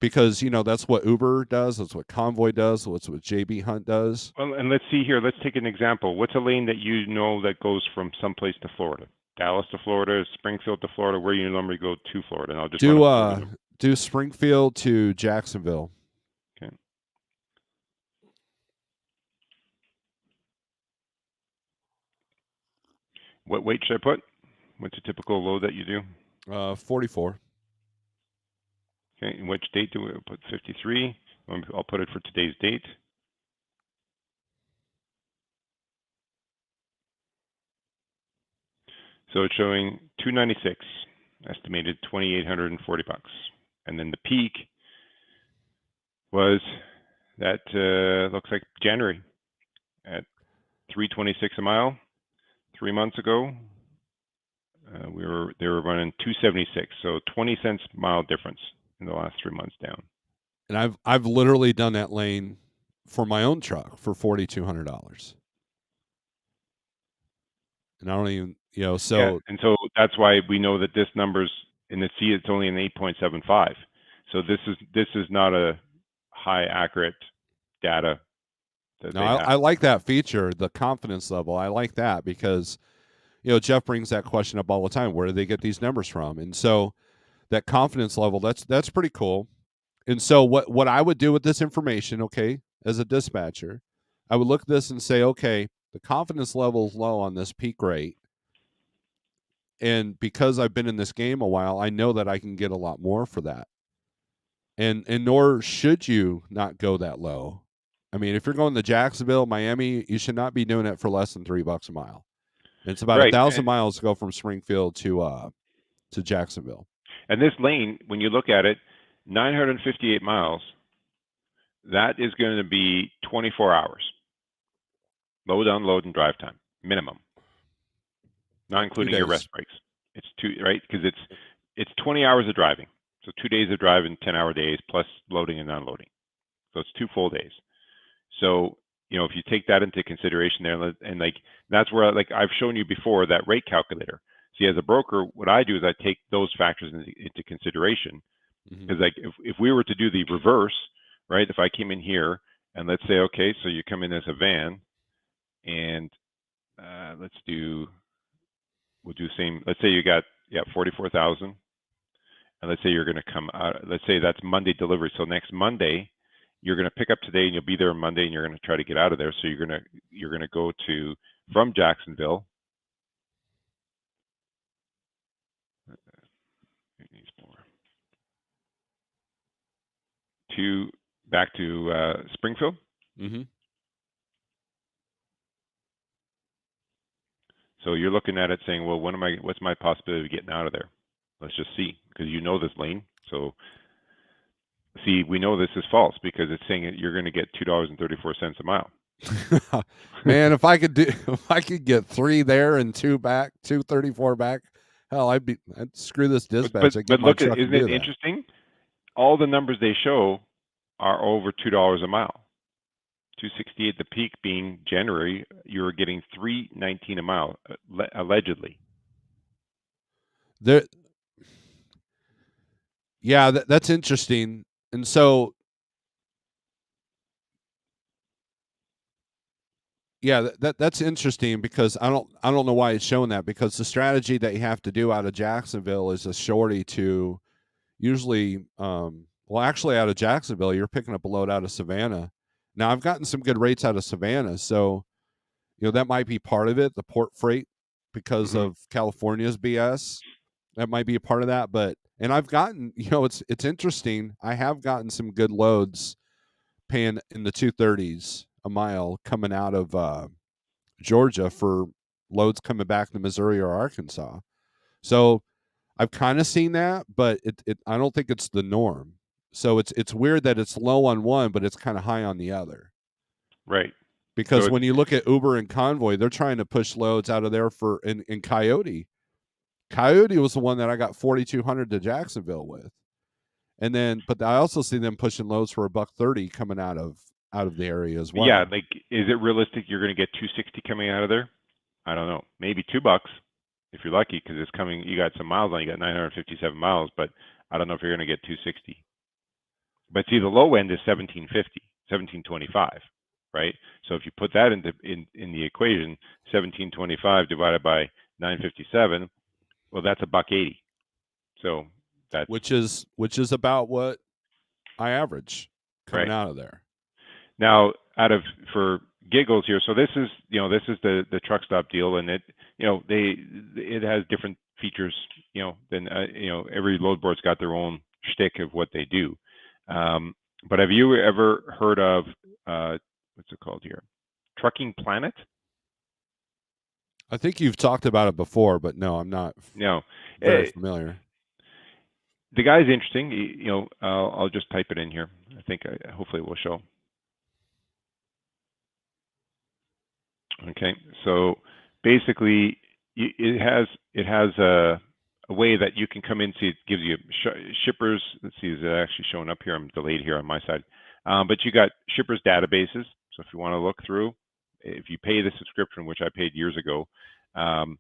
because that's what Uber does, that's what Convoy does, that's what JB Hunt does. Well, and let's see here. Let's take an example. What's a lane that that goes from someplace to Florida? Dallas to Florida, Springfield to Florida, where you normally go to Florida. And I'll just run a Florida. Do Springfield to Jacksonville. Okay. What weight should I put? What's a typical load that you do? 44. Okay. And which date do we put? 53. I'll put it for today's date. So it's showing 296, estimated 2,840 bucks. And then the peak was that looks like January at 326 a mile. 3 months ago, they were running 276, so 20 cents mile difference in the last 3 months down. And I've literally done that lane for my own truck for $4,200. And I don't even, so. Yeah, and so that's why we know that this number's in the C. It's only an 8.75. So this is not a high accurate data that No, they have. I like that feature, the confidence level. I like that because, Jeff brings that question up all the time. Where do they get these numbers from? And so that confidence level, that's pretty cool. And so what I would do with this information, okay, as a dispatcher, I would look at this and say, okay, the confidence level is low on this peak rate. And because I've been in this game a while, I know that I can get a lot more for that. And nor should you not go that low. I mean, if you're going to Jacksonville, Miami, you should not be doing it for less than $3 a mile. And it's about Right. 1,000 miles to go from Springfield to Jacksonville. And this lane, when you look at it, 958 miles, that is going to be 24 hours. Load, unload, and drive time, minimum. Not including your rest breaks. It's right? Because it's 20 hours of driving. So 2 days of driving, 10-hour days, plus loading and unloading. So it's 2 full days. So, if you take that into consideration there, and like, that's where, like I've shown you before, that rate calculator. See, as a broker, what I do is I take those factors into consideration. Because like, if we were to do the reverse, right? If I came in here and let's say, okay, so you come in as a van, and we'll do the same. Let's say you got 44,000, and let's say you're going to come out. Let's say that's Monday delivery. So next Monday, you're going to pick up today, and you'll be there on Monday, and you're going to try to get out of there. So you're going to go from Jacksonville. Back to Springfield. Mm-hmm. So you're looking at it saying, well, what's my possibility of getting out of there? Let's just see, because this lane. So see, we know this is false because it's saying that you're going to get $2.34 a mile. Man, if I could get 3 there and 2 back, 2.34 back, hell, I'd screw this dispatch. But look, isn't it interesting? All the numbers they show are over $2 a mile. 268, the peak being January, you were getting $3.19 a mile, allegedly. Yeah, that's interesting. And so Yeah, that's interesting because I don't know why it's showing that, because the strategy that you have to do out of Jacksonville is a shorty to usually well, actually out of Jacksonville you're picking up a load out of Savannah. Now I've gotten some good rates out of Savannah, so that might be part of it, the port freight, because Hmm. of California's BS. That might be a part of that, but and I've gotten, it's interesting. I have gotten some good loads paying in the 230s a mile coming out of Georgia for loads coming back to Missouri or Arkansas. So I've kind of seen that, but it I don't think it's the norm. So it's weird that it's low on one, but it's kind of high on the other. Right. So Because it's when you look at Uber and Convoy, they're trying to push loads out of there for in Coyote. Coyote was the one that I got 4,200 to Jacksonville with, and then but I also see them pushing loads for a $130 coming out of the area as yeah. well. Like, is it realistic you're going to get 260 coming out of there? I don't know. Maybe $2 if you're lucky, because it's coming. You got some miles on. You got 957 miles, but I don't know if you're going to get 260. But see, the low end is 1750, 1725, right? So if you put that in the equation, 1725 divided by 957, well, that's a $1.80. So that's Which is about what I average coming right. out of there. Now, out of for giggles here, so this is the truck stop deal, and it has different features, than every load board's got their own shtick of what they do. Um, but have you ever heard of what's it called here? Trucking Planet? I think you've talked about it before, but no, I'm not No. very Eh, familiar. the guy's interesting. I'll just type it in here. I think hopefully it will show. Okay, so basically, it has a way that you can come in. See, it gives you shippers. Let's see, is it actually showing up here? I'm delayed here on my side, but you got shippers databases. So if you want to look through, if you pay the subscription, which I paid years ago, um,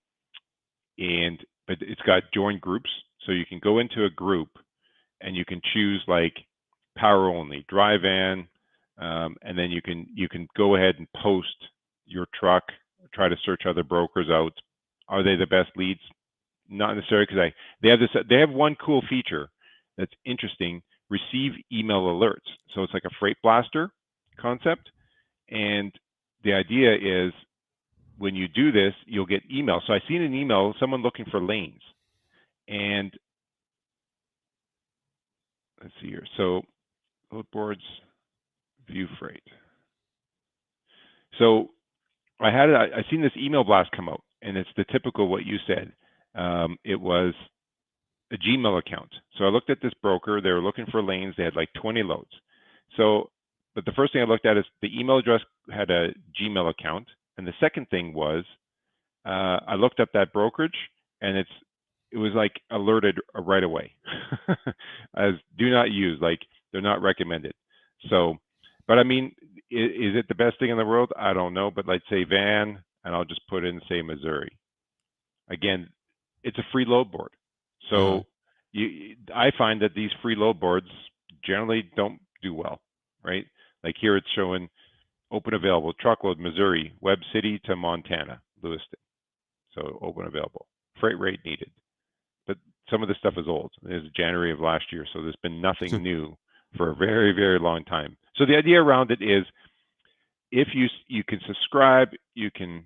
but it's got join groups, so you can go into a group and you can choose like power only, dry van, and then you can go ahead and post your truck, try to search other brokers out. Are they the best leads? Not necessarily, because they have one cool feature that's interesting. Receive email alerts. So it's like a freight blaster concept, and the idea is when you do this, you'll get email. So I seen an email, someone looking for lanes, and let's see here. So load boards, view freight. So I seen this email blast come out, and it's the typical what you said. It was a Gmail account. So I looked at this broker. They were looking for lanes. They had like 20 loads. So, but the first thing I looked at is the email address had a Gmail account, and the second thing was I looked up that brokerage, and it was like alerted right away as do not use, like they're not recommended. So, but I mean, is it the best thing in the world? I don't know, but let's say van, and I'll just put in say Missouri. Again, it's a free load board, Uh-huh. so I find that these free load boards generally don't do well, right? Like here, it's showing open available truckload Missouri, Webb City to Montana, Lewiston. So open available. Freight rate needed. But some of this stuff is old. It was January of last year, so there's been nothing new for a very, very long time. So the idea around it is if you can subscribe, you can,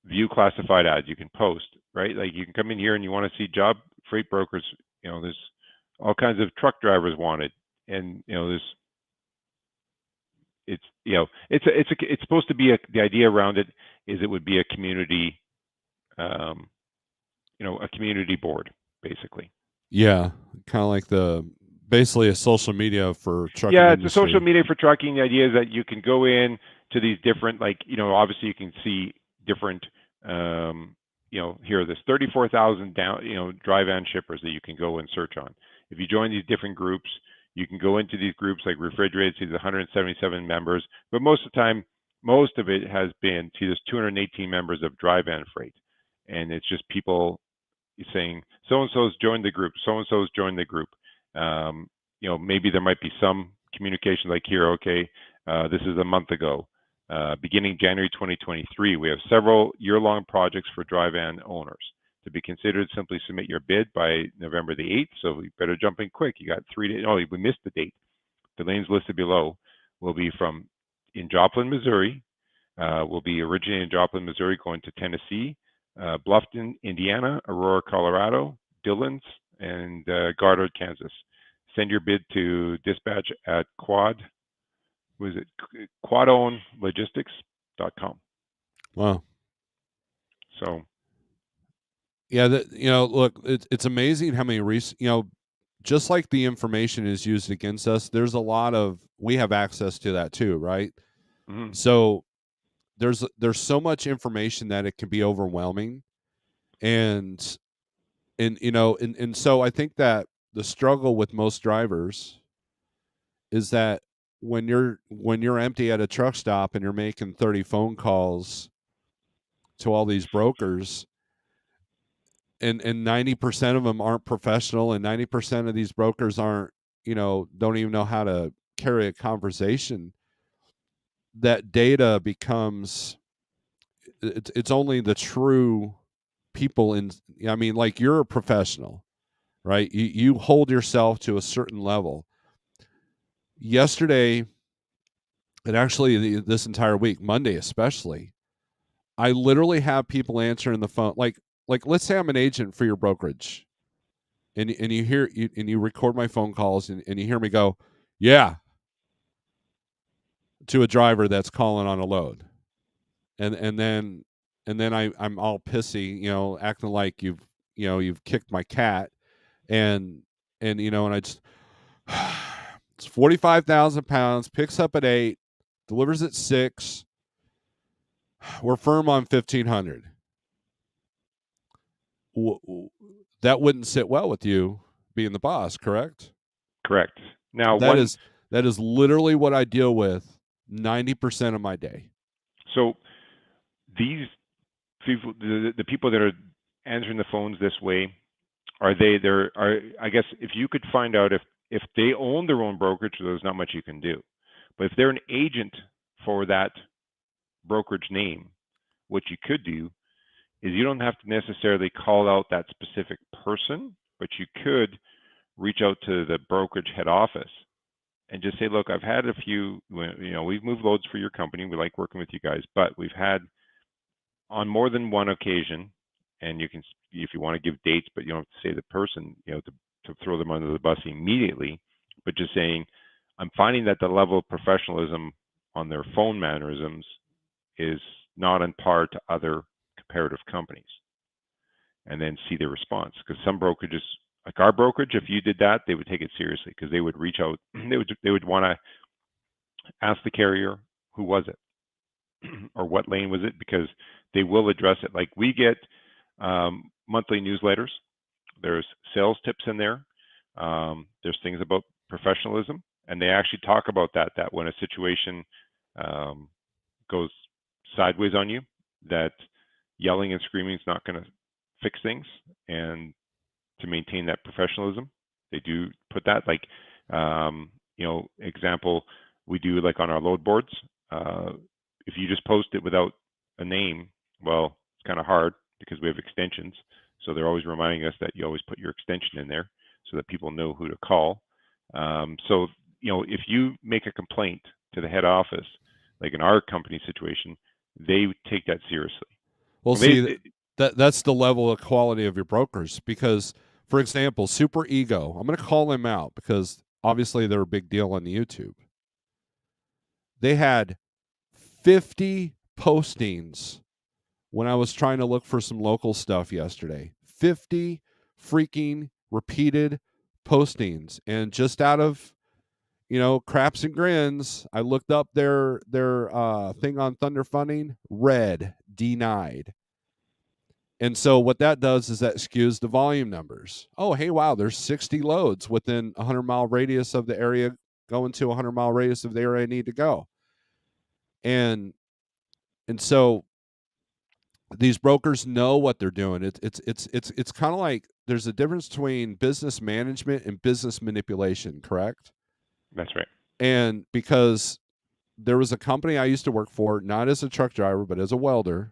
view classified ads, you can post, right? Like you can come in here and you want to see job freight brokers, there's all kinds of truck drivers wanted. And there's it's supposed to be the idea around it is it would be a community um, a community board, basically. Yeah, kind of like the basically a social media for trucking Yeah, it's a social industry. media for trucking. The idea is that you can go in to these different, like, obviously you can see different, here, there's 34,000 down, dry van shippers that you can go and search on. If you join these different groups, you can go into these groups like refrigerated, see there's 177 members, but most of the time, most of it has been, see there's 218 members of dry van freight. And it's just people saying, so-and-so's joined the group, so-and-so's joined the group. Maybe there might be some communication like here, okay, this is a month ago. beginning January 2023. We have several year-long projects for dry van owners. To be considered, simply submit your bid by November the 8th. So we better jump in quick. You got 3 days. Oh, we missed the date. The lanes listed below will be from in Joplin, Missouri. Will be originating in Joplin, Missouri, going to Tennessee, Bluffton, Indiana, Aurora, Colorado, Dillons, and Goddard, Kansas. Send your bid to dispatch at quadonlogistics.com. Wow. So, yeah, look, it's amazing how many just like the information is used against us, there's a lot of we have access to that too, right? mm-hmm. So there's so much information that it can be overwhelming, and so I think that the struggle with most drivers is that when you're empty at a truck stop and you're making 30 phone calls to all these brokers, and 90% of them aren't professional, and 90% of these brokers aren't, don't even know how to carry a conversation, that data becomes it's only the true people I mean, like, you're a professional, right? You hold yourself to a certain level. Yesterday, and actually this entire week, Monday especially, I literally have people answering the phone, like let's say I'm an agent for your brokerage, and you record my phone calls, and you hear me go, yeah, to a driver that's calling on a load, and then I'm all pissy, acting like you've kicked my cat, and I just it's 45,000 pounds, picks up at 8, delivers at 6. We're firm on 1,500. That wouldn't sit well with you being the boss, correct? Correct. Now, That is literally what I deal with 90% of my day. So these people, the people that are answering the phones this way, I guess if you could find out if they own their own brokerage, there's not much you can do. But if they're an agent for that brokerage name, what you could do is you don't have to necessarily call out that specific person, but you could reach out to the brokerage head office and just say, look, I've had a few, we've moved loads for your company. We like working with you guys, but we've had on more than one occasion, and you can, if you want to give dates, but you don't have to say the person, to throw them under the bus immediately, but just saying, I'm finding that the level of professionalism on their phone mannerisms is not on par to other comparative companies, and then see their response. Because some brokerages, like our brokerage, if you did that, they would take it seriously because they would reach out. They would want to ask the carrier, who was it, or what lane was it, because they will address it. Like, we get monthly newsletters. There's sales tips in there. There's things about professionalism, and they actually talk about that when a situation goes sideways on you, that yelling and screaming is not going to fix things, and to maintain that professionalism, they do put that. Like, example, we do, like, on our load boards, if you just post it without a name, well, it's kind of hard because we have extensions. So they're always reminding us that you always put your extension in there so that people know who to call. So, if you make a complaint to the head office, like in our company situation, they take that seriously. Well, see, that's the level of quality of your brokers. Because, for example, Super Ego, I'm going to call them out because obviously they're a big deal on the YouTube. They had 50 postings when I was trying to look for some local stuff yesterday. 50 freaking repeated postings. And just out of, craps and grins, I looked up their thing on Thunder Funding, red, denied. And so what that does is that skews the volume numbers. Oh, hey, wow, there's 60 loads within a 100-mile radius of the area, going to a 100-mile radius of the area I need to go. And so these brokers know what they're doing. It's kind of like there's a difference between business management and business manipulation, correct? That's right. And because there was a company I used to work for, not as a truck driver, but as a welder.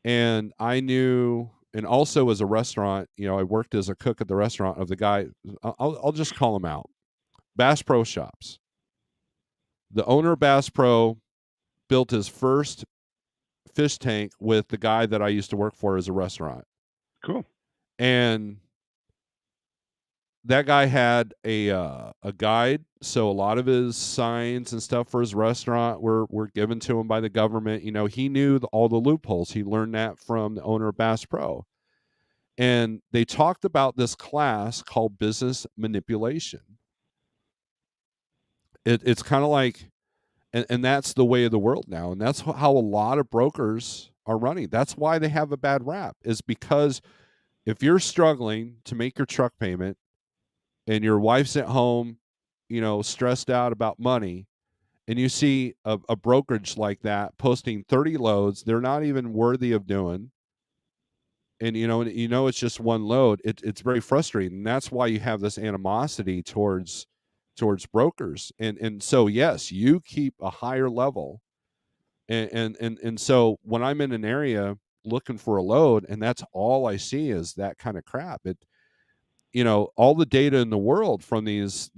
And I knew, and also as a restaurant, I worked as a cook at the restaurant of the guy. I'll just call him out. Bass Pro Shops. The owner of Bass Pro built his first fish tank with the guy that I used to work for as a restaurant. Cool. And that guy had a guide, so a lot of his signs and stuff for his restaurant were given to him by the government. He knew all the loopholes. He learned that from the owner of Bass Pro. And they talked about this class called business manipulation. It's kind of like, and that's the way of the world now, and that's how a lot of brokers are running. That's why they have a bad rap, is because if you're struggling to make your truck payment and your wife's at home, stressed out about money, and you see a brokerage like that posting 30 loads they're not even worthy of doing, and it's just one load, it's very frustrating. And that's why you have this animosity towards brokers. And so yes, you keep a higher level, and so when I'm in an area looking for a load and that's all I see is that kind of crap, all the data in the world from these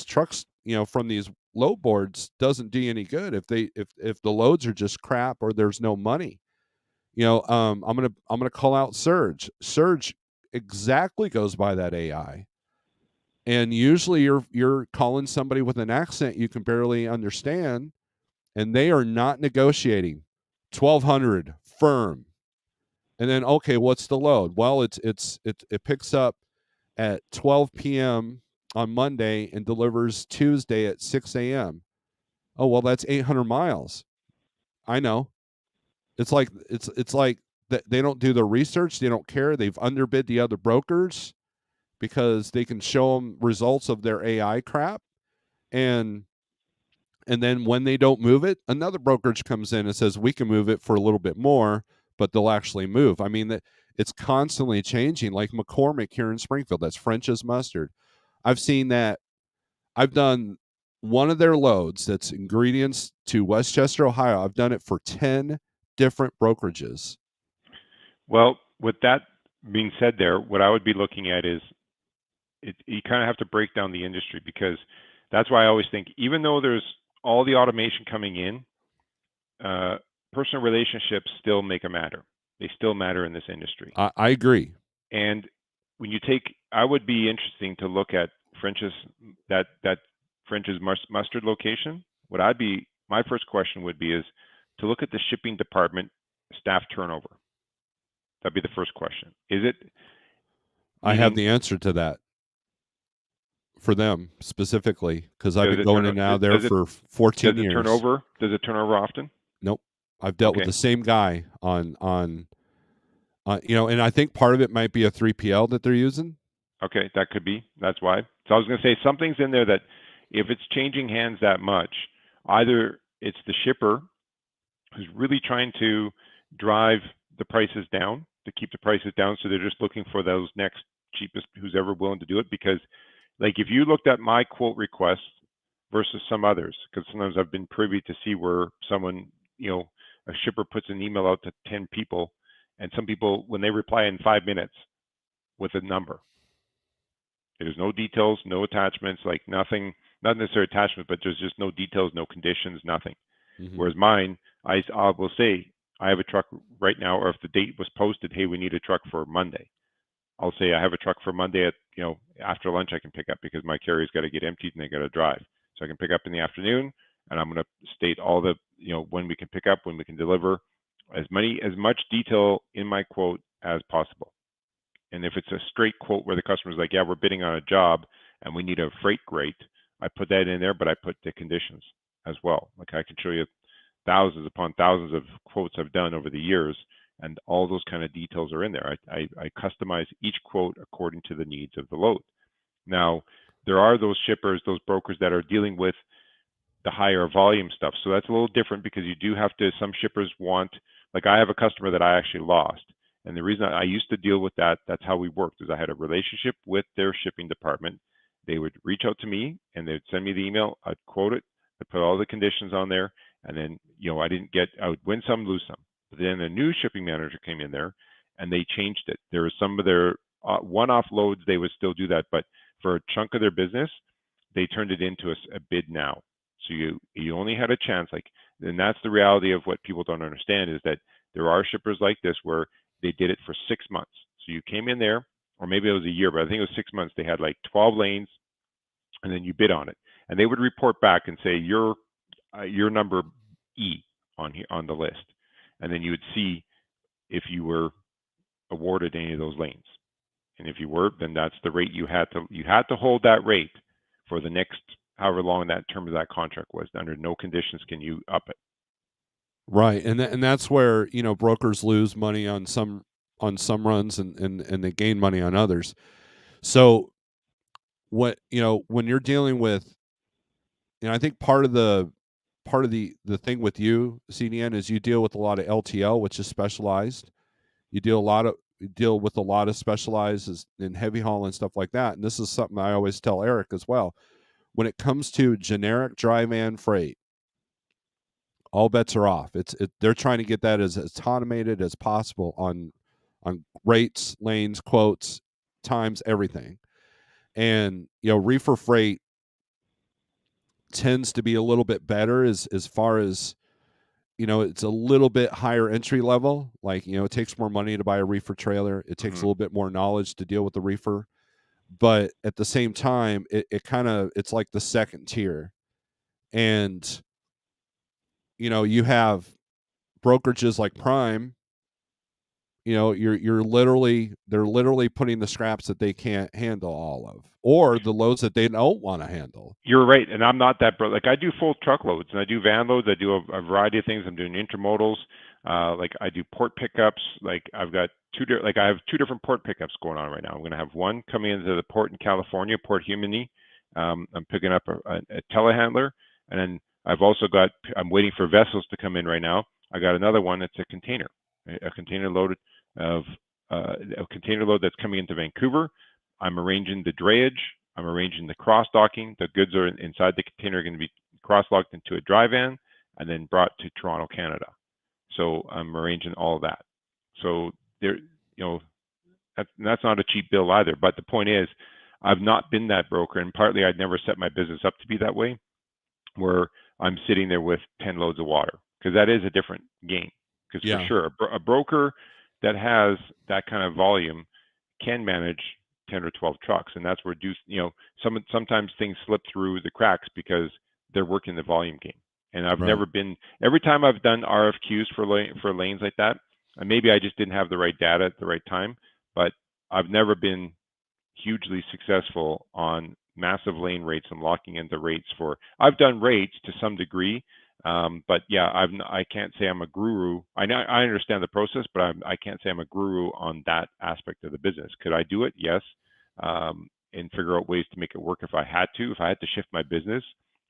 trucks, from these load boards doesn't do you any good if the loads are just crap or there's no money. I'm gonna call out Surge. Surge exactly goes by that AI. And usually you're calling somebody with an accent you can barely understand, and they are not negotiating. 1,200 firm. And then, okay, what's the load? Well, it picks up at 12 p.m. on Monday and delivers Tuesday at 6 a.m. Oh, well, that's 800 miles. I know. It's like they don't do the research. They don't care. They've underbid the other brokers because they can show them results of their AI crap. And then when they don't move it, another brokerage comes in and says, we can move it for a little bit more, but they'll actually move. I mean, it's constantly changing. Like McCormick here in Springfield, that's French's Mustard. I've seen that. I've done one of their loads that's ingredients to Westchester, Ohio. I've done it for 10 different brokerages. Well, with that being said there, what I would be looking at is you kind of have to break down the industry, because that's why I always think, even though there's all the automation coming in, personal relationships still make a matter. They still matter in this industry. I agree. And when you take, I would be interesting to look at French's, that French's Mustard location. My first question would be is to look at the shipping department staff turnover. That'd be the first question. Is it? I have the answer to that for them specifically, because I've been going in and out there for 14 years. Does it turn over often? Nope. I've dealt with the same guy on and I think part of it might be a 3PL that they're using. Okay, that could be. That's why. So I was going to say, something's in there that if it's changing hands that much, either it's the shipper who's really trying to drive the prices down, to keep the prices down, so they're just looking for those next cheapest, who's ever willing to do it. Because like if you looked at my quote requests versus some others, because sometimes I've been privy to see where someone, a shipper puts an email out to 10 people, and some people, when they reply in 5 minutes with a number, there's no details, no attachments, like nothing, not necessarily attachment, but there's just no details, no conditions, nothing. Mm-hmm. Whereas mine, I will say, I have a truck right now, or if the date was posted, hey, we need a truck for Monday, I'll say I have a truck for Monday at, after lunch I can pick up, because my carrier's got to get emptied and they got to drive. So I can pick up in the afternoon, and I'm going to state all the, when we can pick up, when we can deliver, as much detail in my quote as possible. And if it's a straight quote where the customer's like, yeah, we're bidding on a job and we need a freight rate, I put that in there, but I put the conditions as well. Like I can show you thousands upon thousands of quotes I've done over the years, and all those kind of details are in there. I customize each quote according to the needs of the load. Now, there are those shippers, those brokers that are dealing with the higher volume stuff. So that's a little different, because you do have to, some shippers want, like I have a customer that I actually lost. And the reason I used to deal with that, that's how we worked, is I had a relationship with their shipping department. They would reach out to me and they'd send me the email, I'd quote it, I put all the conditions on there, and then I would win some, lose some. But then a new shipping manager came in there, and they changed it. There was some of their one-off loads, they would still do that, but for a chunk of their business, they turned it into a bid now. So you only had a chance, and that's the reality of what people don't understand is that there are shippers like this where they did it for 6 months. So you came in there, or maybe it was a year, but I think it was 6 months. They had like 12 lanes, and then you bid on it, and they would report back and say your number E on the list, and then you would see if you were awarded any of those lanes. And if you were, then that's the rate you had to hold that rate for the next however long that term of that contract was. Under no conditions can you up it. Right, and that's where brokers lose money on some runs, and they gain money on others. So what when you're dealing with, I think part of the thing with you, CDN, is you deal with a lot of LTL, which is specialized. You deal with a lot of specialized in heavy haul and stuff like that. And this is something I always tell Eric as well. When it comes to generic dry van freight, all bets are off. They're trying to get that as automated as possible on rates, lanes, quotes, times, everything. And reefer freight tends to be a little bit better as far as it's a little bit higher entry level. Like it takes more money to buy a reefer trailer. It takes a little bit more knowledge to deal with the reefer, but at the same time, it's like the second tier. And you have brokerages like Prime. They're literally putting the scraps that they can't handle all of, or the loads that they don't want to handle. You're right, and I'm not that like I do full truckloads and I do van loads. I do a variety of things. I'm doing intermodals. Like I do port pickups. Like I've got I have two different port pickups going on right now. I'm going to have one coming into the port in California, Port Humany. I'm picking up a telehandler, and then I'm waiting for vessels to come in right now. I got another one. It's a container loaded of a container load that's coming into Vancouver. I'm arranging the drayage. I'm arranging the cross docking. The goods are inside the container are going to be cross locked into a dry van and then brought to Toronto, Canada. So I'm arranging all of that. So that's not a cheap bill either. But the point is, I've not been that broker, and partly I'd never set my business up to be that way, where I'm sitting there with 10 loads of water, because that is a different game. Because for sure, a broker that has that kind of volume can manage 10 or 12 trucks, and that's where sometimes things slip through the cracks because they're working the volume game. And I've never been, every time I've done RFQs for lanes like that, and maybe I just didn't have the right data at the right time, but I've never been hugely successful on massive lane rates and locking in the rates I've done rates to some degree, but yeah, I can't say I'm a guru. I understand the process, but I can't say I'm a guru on that aspect of the business. Could I do it? Yes, and figure out ways to make it work if I had to. If I had to shift my business,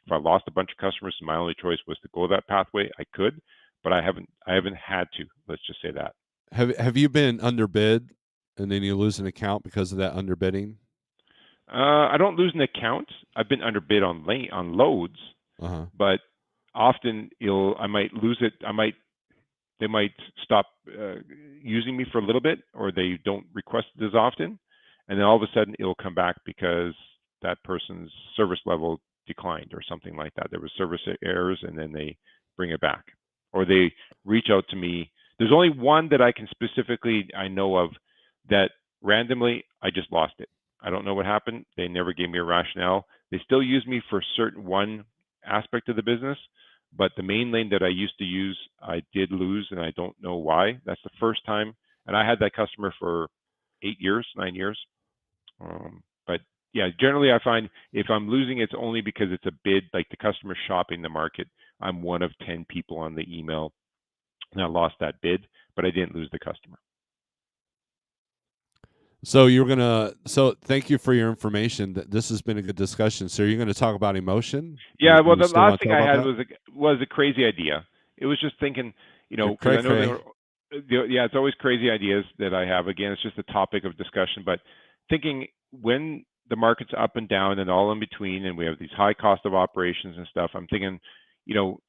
if I lost a bunch of customers and my only choice was to go that pathway, I could, but I haven't had to. Let's just say that. Have you been underbid and then you lose an account because of that underbidding? I don't lose an account. I've been underbid on loads, but often I might lose it. They might stop using me for a little bit, or they don't request it as often, and then all of a sudden it'll come back because that person's service level declined or something like that. There was service errors, and then they bring it back, or they reach out to me. There's only one that I know of that randomly I just lost it. I don't know what happened. They never gave me a rationale. They still use me for certain one aspect of the business, but the main lane that I used to use, I did lose, and I don't know why. That's the first time, and I had that customer for 8 years, 9 years. But yeah, generally I find if I'm losing, it's only because it's a bid, like the customer shopping the market. I'm one of 10 people on the email, and I lost that bid, but I didn't lose the customer. So thank you for your information. This has been a good discussion. So you're going to talk about emotion? Yeah, well, the still want last to thing talk I about had that? was a crazy idea. It was just thinking, because I know Cray-cray. it's always crazy ideas that I have. Again, it's just a topic of discussion, but thinking when the market's up and down and all in between, and we have these high cost of operations and stuff. I'm thinking,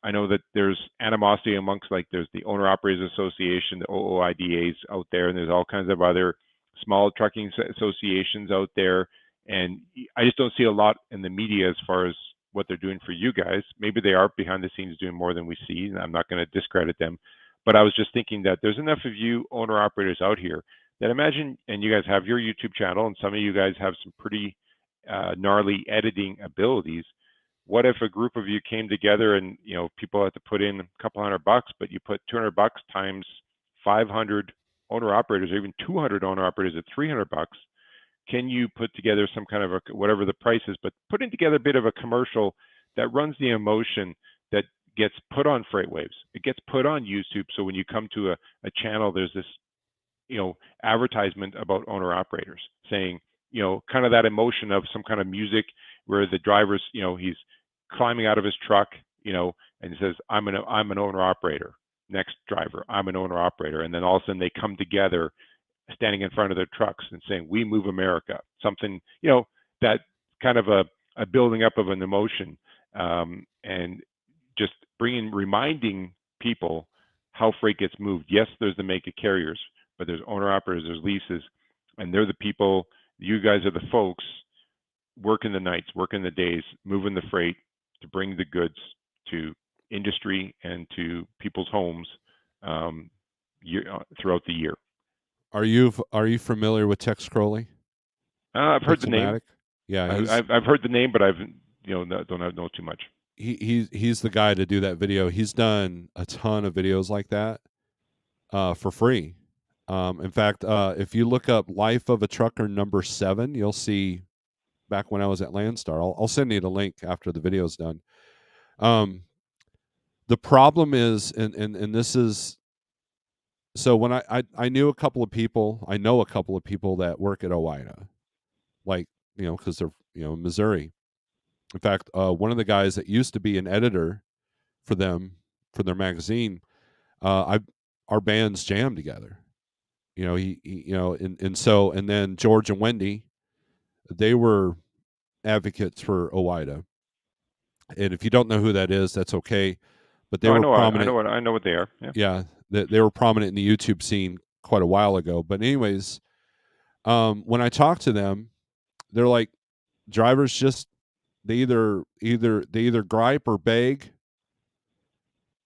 I know that there's animosity amongst, like, there's the Owner Operators Association, the OOIDAs out there, and there's all kinds of other small trucking associations out there. And I just don't see a lot in the media as far as what they're doing for you guys. Maybe they are behind the scenes doing more than we see, and I'm not going to discredit them. But I was just thinking that there's enough of you owner operators out here that imagine, and you guys have your YouTube channel, and some of you guys have some pretty gnarly editing abilities. What if a group of you came together and people had to put in a couple $100, but you put $200 times 500 owner operators, or even 200 owner operators at $300? Can you put together some kind of whatever the price is, but putting together a bit of a commercial that runs the emotion that gets put on FreightWaves? It gets put on YouTube. So when you come to a channel, there's this advertisement about owner operators saying, kind of that emotion of some kind of music where the driver's, he's climbing out of his truck, and he says, I'm an owner operator. Next driver, I'm an owner operator. And then all of a sudden they come together standing in front of their trucks and saying, we move America. Something, that kind of a building up of an emotion, and just reminding people how freight gets moved. Yes, there's the mega carriers, but there's owner operators, there's leases, and they're the people. You guys are the folks working the nights, working the days, moving the freight to bring the goods to industry and to people's homes throughout the year. Are you familiar with Tex Crowley? I've heard the name. Yeah, I've heard the name, but I've don't know too much. He's the guy to do that video. He's done a ton of videos like that for free. In fact, if you look up "Life of a Trucker" #7, you'll see back when I was at Landstar. I'll send you the link after the video's done. The problem is, and this is, so when I knew a couple of people, I know a couple of people that work at OOIDA, like, because they're, Missouri. In fact, one of the guys that used to be an editor for them, for their magazine, our bands jammed together. And then George and Wendy, they were advocates for OOIDA. And if you don't know who that is, that's okay. But they were prominent. I know what they are. Yeah, they were prominent in the YouTube scene quite a while ago. But anyways, when I talk to them, they're like, drivers just they either gripe or beg,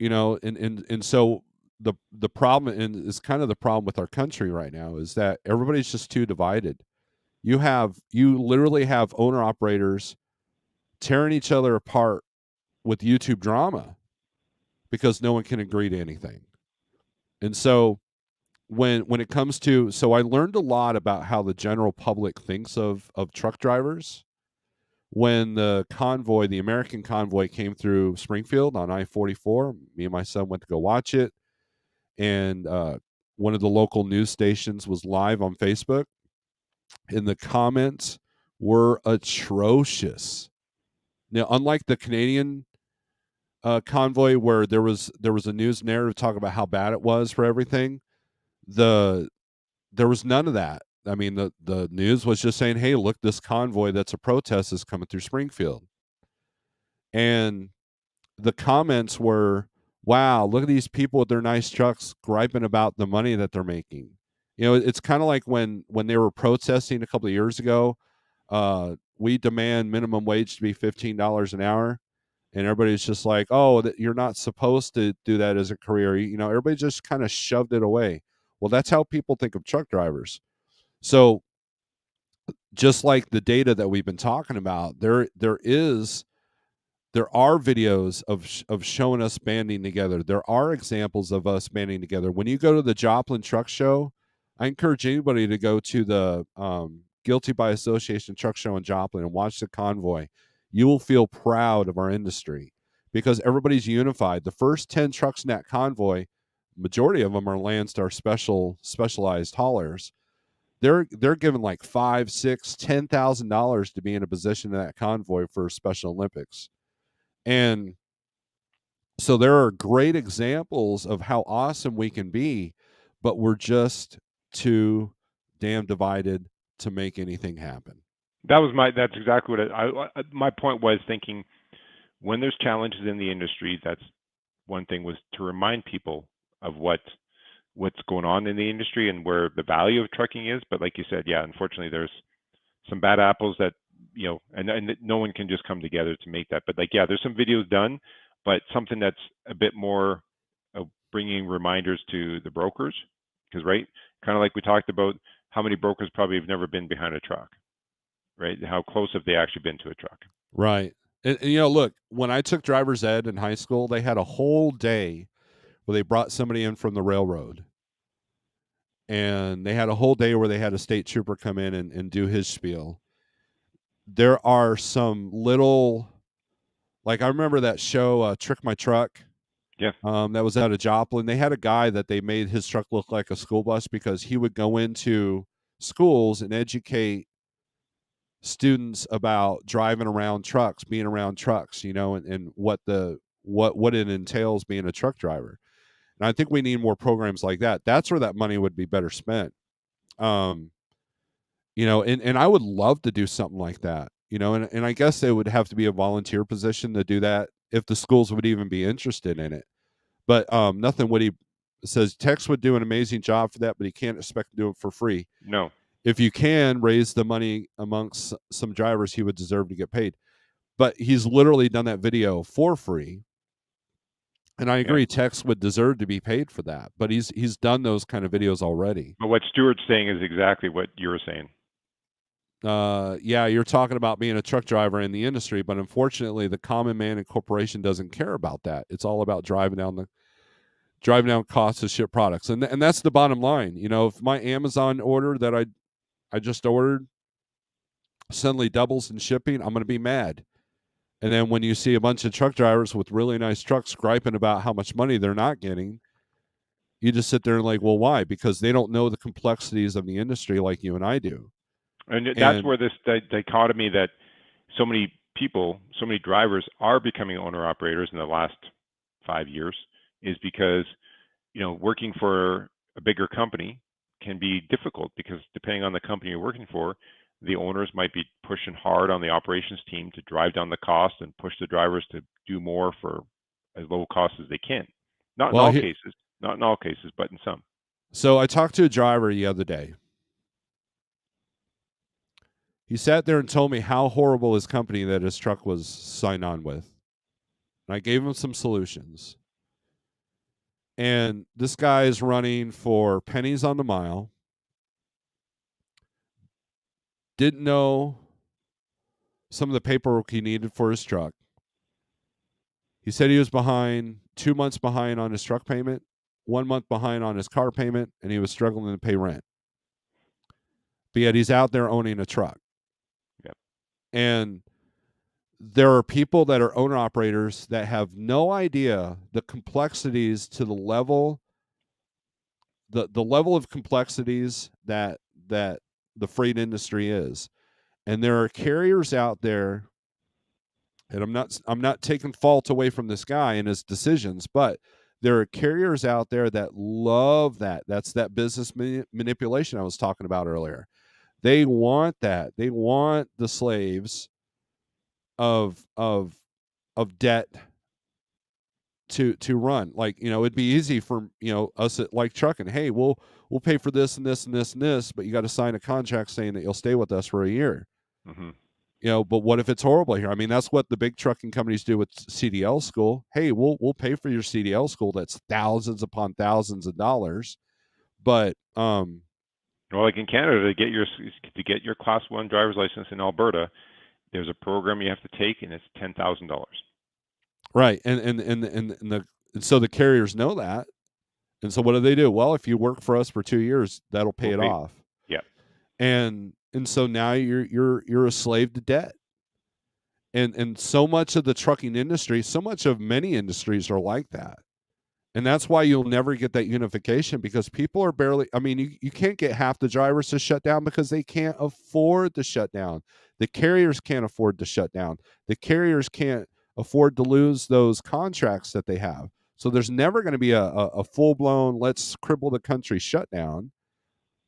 and so the problem, and it's kind of the problem with our country right now, is that everybody's just too divided. You literally have owner operators tearing each other apart with YouTube drama because no one can agree to anything. And so when it comes to, so I learned a lot about how the general public thinks of truck drivers. When the American convoy came through Springfield on I-44, me and my son went to go watch it. And one of the local news stations was live on Facebook, and the comments were atrocious. Now, unlike the Canadian convoy, where there was a news narrative talking about how bad it was for everything, there was none of that. I mean, the news was just saying, hey, look, this convoy that's a protest is coming through Springfield. And the comments were, wow, look at these people with their nice trucks griping about the money that they're making. It's kind of like when they were protesting a couple of years ago, we demand minimum wage to be $15 an hour. And everybody's just like, oh, you're not supposed to do that as a career. Everybody just kind of shoved it away. Well, that's how people think of truck drivers. So just like the data that we've been talking about, there are videos of showing us banding together. There are examples of us banding together. When you go to the Joplin Truck Show, I encourage anybody to go to the Guilty by Association Truck Show in Joplin and watch the convoy. You will feel proud of our industry because everybody's unified. The first 10 trucks in that convoy, majority of them are Landstar specialized haulers. They're given like $5,000, $6,000, $10,000 to be in a position in that convoy for Special Olympics. And so there are great examples of how awesome we can be, but we're just too damn divided to make anything happen. That's exactly what my point was thinking when there's challenges in the industry. That's one thing, was to remind people of what's going on in the industry and where the value of trucking is. But like you said, yeah, unfortunately, there's some bad apples that, and no one can just come together to make that. But like, yeah, there's some videos done, but something that's a bit more bringing reminders to the brokers, because right, kind of like we talked about, how many brokers probably have never been behind a truck, right? How close have they actually been to a truck? Right. And look, when I took driver's ed in high school, they had a whole day where they brought somebody in from the railroad, and they had a whole day where they had a state trooper come in and do his spiel. There are some little, like I remember that show, Trick My Truck. Yeah. That was out of Joplin. They had a guy that they made his truck look like a school bus because he would go into schools and educate students about driving around trucks, being around trucks, and what it entails being a truck driver. And I think we need more programs like that. That's where that money would be better spent. Um, and I would love to do something like that, and I guess it would have to be a volunteer position to do that if the schools would even be interested in it. But nothing Woody says Tex would do an amazing job for that, but he can't expect to do it for free. No. If you can raise the money amongst some drivers, he would deserve to get paid. But he's literally done that video for free. And I Yeah. agree, Tex would deserve to be paid for that. But he's done those kind of videos already. But what Stuart's saying is exactly what you were saying. Yeah, you're talking about being a truck driver in the industry, but unfortunately, the common man and corporation doesn't care about that. It's all about driving down costs to ship products, and that's the bottom line. If my Amazon order that I just ordered suddenly doubles in shipping, I'm going to be mad. And then when you see a bunch of truck drivers with really nice trucks griping about how much money they're not getting, you just sit there and like, well, why? Because they don't know the complexities of the industry like you and I do. And that's And where this dichotomy that so many people, so many drivers are becoming owner operators in the last 5 years is because, working for a bigger company can be difficult because depending on the company you're working for, the owners might be pushing hard on the operations team to drive down the cost and push the drivers to do more for as low cost as they can. Not in well, all cases, not in all cases, but in some. so I talked to a driver the other day. He sat there and told me how horrible his company that his truck was signed on with. And I gave him some solutions. And this guy is running for pennies on the mile. Didn't know some of the paperwork he needed for his truck. He said he was behind 2 months behind on his truck payment, 1 month behind on his car payment, and he was struggling to pay rent. But yet he's out there owning a truck. Yep. And there are people that are owner operators that have no idea the complexities to the level of complexities that the freight industry is. And there are carriers out there, and I'm not taking fault away from this guy and his decisions, but there are carriers out there that love that. That's that business manipulation I was talking about earlier. They want that. They want the slaves of debt to run. Like, it'd be easy for, us at like trucking. Hey, we'll pay for this and this and this and this, but you got to sign a contract saying that you'll stay with us for a year. Mm-hmm. But what if it's horrible here? I mean, that's what the big trucking companies do with CDL school. Hey, we'll pay for your CDL school. That's thousands upon thousands of dollars. But Well, like in Canada, to get your Class 1 driver's license in Alberta, there's a program you have to take, and it's $10,000. right, and so the carriers know that, and so what do? Well, if you work for us for 2 years, that'll pay We'll it pay. off. Yeah. And so now you're a slave to debt. And so much of the trucking industry, so much of many industries are like that. And that's why you'll never get that unification, because people are barely, I mean, you can't get half the drivers to shut down because they can't afford to shut down. The carriers can't afford to shut down. The carriers can't afford to lose those contracts that they have. So there's never going to be a full blown, let's cripple the country shutdown.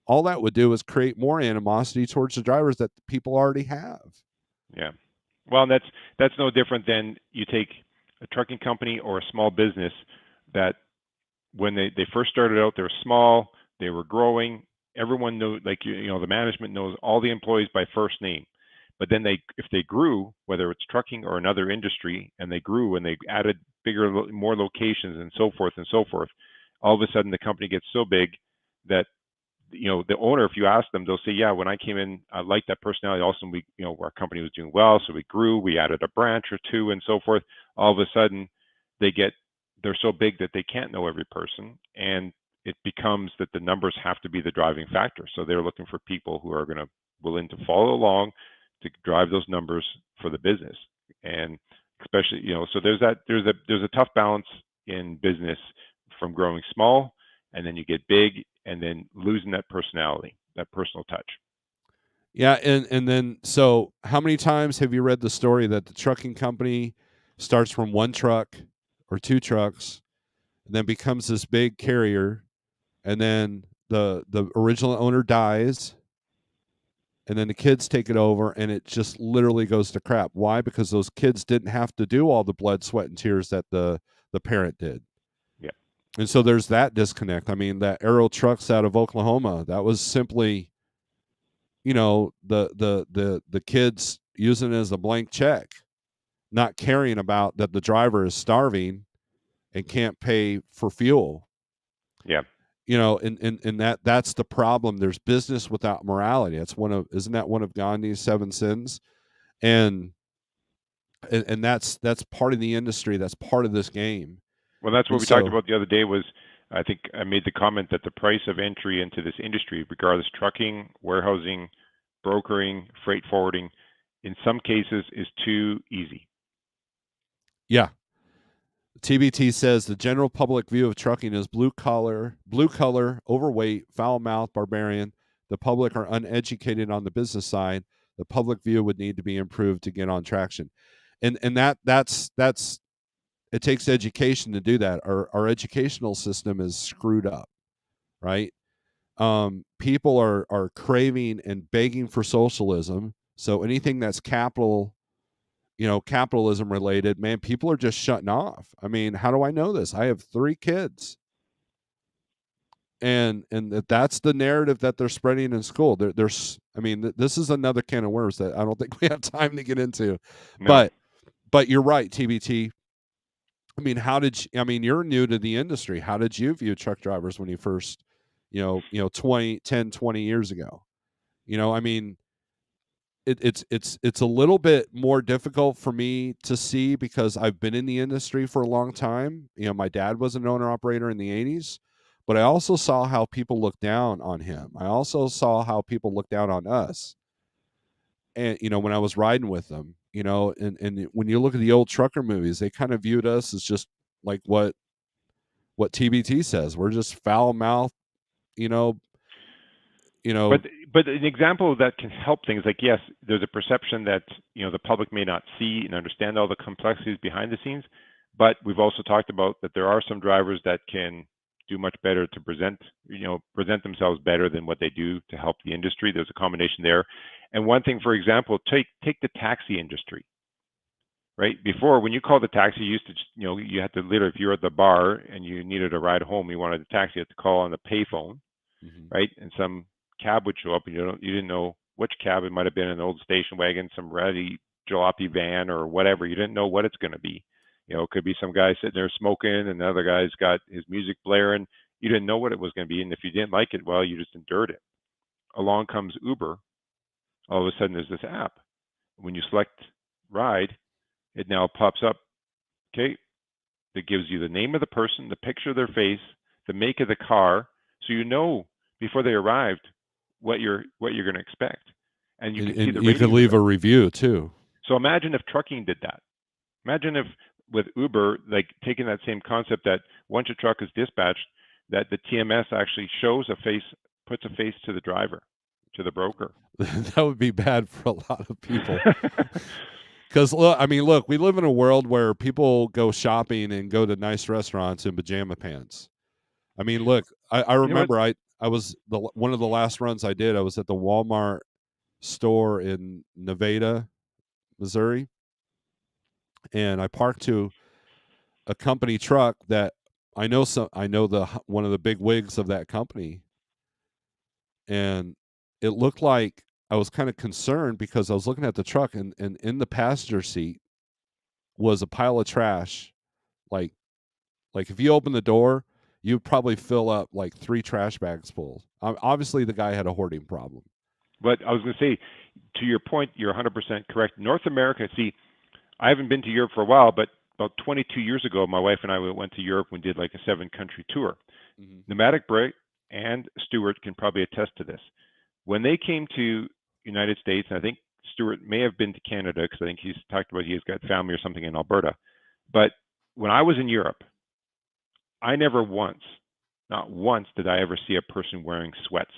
all that would do is create more animosity towards the drivers that people already have. Yeah. Well, that's no different than you take a trucking company or a small business that when they first started out, they were small, they were growing. Everyone knew, like the management knows all the employees by first name. But then if they grew, whether it's trucking or another industry, and they grew and they added bigger, more locations and so forth, all of a sudden the company gets so big that the owner, if you ask them, they'll say, yeah, when I came in, I liked that personality. Also, our company was doing well, so we grew, we added a branch or two and so forth. All of a sudden they're so big that they can't know every person, and it becomes that the numbers have to be the driving factor. So they're looking for people who are willing to follow along to drive those numbers for the business. And especially, so there's a tough balance in business from growing small, and then you get big, and then losing that personality, that personal touch. Yeah, and then so how many times have you read the story that the trucking company starts from one truck or two trucks and then becomes this big carrier, and then the original owner dies, and then the kids take it over, and it just literally goes to crap. Why? Because those kids didn't have to do all the blood, sweat, and tears that the parent did. Yeah. And so there's that disconnect. I mean, that Aero Trucks out of Oklahoma, that was simply, the kids using it as a blank check, not caring about that the driver is starving and can't pay for fuel. Yeah. And that's the problem. There's business without morality. Isn't that one of Gandhi's seven sins? And that's part of the industry. That's part of this game. Well, that's what And we talked so, about the other day. Was I think I made the comment that the price of entry into this industry, regardless trucking, warehousing, brokering, freight forwarding, in some cases is too easy. yeah, TBT says the general public view of trucking is blue collar, overweight, foul mouthed, barbarian. The public are uneducated on the business side. The public view would need to be improved to get on traction. And that's it takes education to do that. Our educational system is screwed up, right? People are craving and begging for socialism. So anything that's capitalism related, man, people are just shutting off. I mean, how do I know this? I have 3 kids. And that's the narrative that they're spreading in school. This is another can of worms that I don't think we have time to get into. No. But you're right, TBT. I mean, you're new to the industry. How did you view truck drivers when you first, 20 years ago? I mean, it's a little bit more difficult for me to see because I've been in the industry for a long time. My dad was an owner operator in the 80s, but I also saw how people look down on him. I also saw how people look down on us. And when I was riding with them, and when you look at the old trucker movies, they kind of viewed us as just like what TBT says. We're just foul mouthed, you know, you But know. but an example that can help things, like, yes, there's a perception that the public may not see and understand all the complexities behind the scenes, but we've also talked about that there are some drivers that can do much better to present themselves better than what they do to help the industry. There's a combination there. And one thing, for example, take the taxi industry. Right before, when you called the taxi, you used to you had to literally, if you were at the bar and you needed a ride home, you wanted a taxi, you had to call on the payphone, Mhm. right? And some cab would show up, and you didn't know which cab. It might have been an old station wagon, some ratty jalopy van, or whatever. You didn't know what it's going to be. It could be some guy sitting there smoking, and the other guy's got his music blaring. You didn't know what it was going to be, and if you didn't like it, well, you just endured it. Along comes Uber. All of a sudden, there's this app. When you select ride, it now pops up. Okay, that gives you the name of the person, the picture of their face, the make of the car, so before they arrived what you're going to expect, and you and, can see and the you could ratings of leave it. a review too. So imagine if trucking did that. Imagine if with Uber, like taking that same concept, that once a truck is dispatched, that the TMS actually shows a face, puts a face to the driver, to the broker. That would be bad for a lot of people. Because look, we live in a world where people go shopping and go to nice restaurants in pajama pants. I mean, look, I You know what? remember one of the last runs I did. I was at the Walmart store in Nevada, Missouri, and I parked to a company truck that I know the one of the big wigs of that company, and it looked like I was kind of concerned because I was looking at the truck, and in the passenger seat was a pile of trash. Like if you open the door, you'd probably fill up like 3 trash bags full. Obviously, the guy had a hoarding problem. But I was going to say, to your point, you're 100% correct. North America, see, I haven't been to Europe for a while, but about 22 years ago, my wife and I went to Europe and did like a 7-country tour. Mm-hmm. Pneumatic brake and Stuart can probably attest to this. When they came to United States, and I think Stuart may have been to Canada because I think he's talked about he's got family or something in Alberta. But when I was in Europe, I never once, not once, did I ever see a person wearing sweats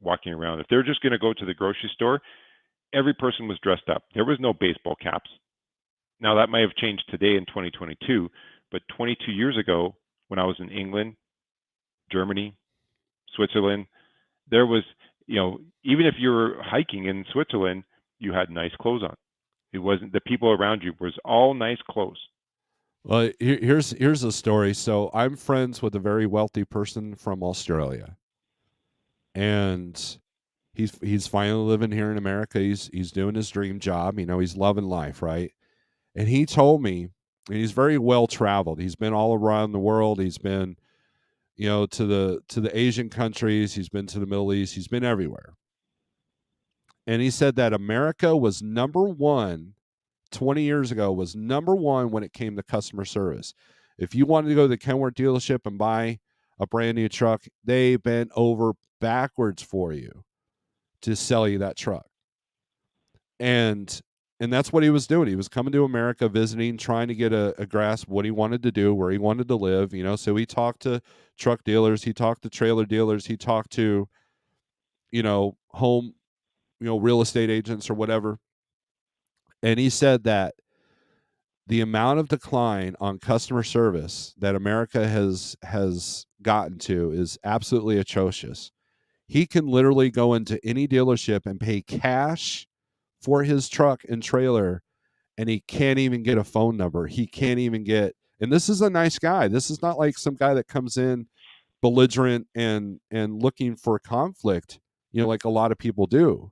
walking around. If they're just going to go to the grocery store, every person was dressed up. There was no baseball caps. Now, that may have changed today in 2022, but 22 years ago, when I was in England, Germany, Switzerland, there was, even if you were hiking in Switzerland, you had nice clothes on. It wasn't the people around you was all nice clothes. Well, here's a story. So I'm friends with a very wealthy person from Australia, and he's finally living here in America. He's doing his dream job. He's loving life, right? And he told me, and he's very well traveled. He's been all around the world. He's been, to the Asian countries. He's been to the Middle East. He's been everywhere. And he said that America was number one 20 years ago, was number one when it came to customer service. If you wanted to go to the Kenworth dealership and buy a brand new truck, they bent over backwards for you to sell you that truck. And that's what he was doing. He was coming to America, visiting, trying to get a grasp of what he wanted to do, where he wanted to live. So he talked to truck dealers, he talked to trailer dealers, he talked to, home, real estate agents or whatever. And he said that the amount of decline on customer service that America has gotten to is absolutely atrocious. He can literally go into any dealership and pay cash for his truck and trailer, and he can't even get a phone number. He can't even get, and this is a nice guy. This is not like some guy that comes in belligerent and looking for conflict, like a lot of people do.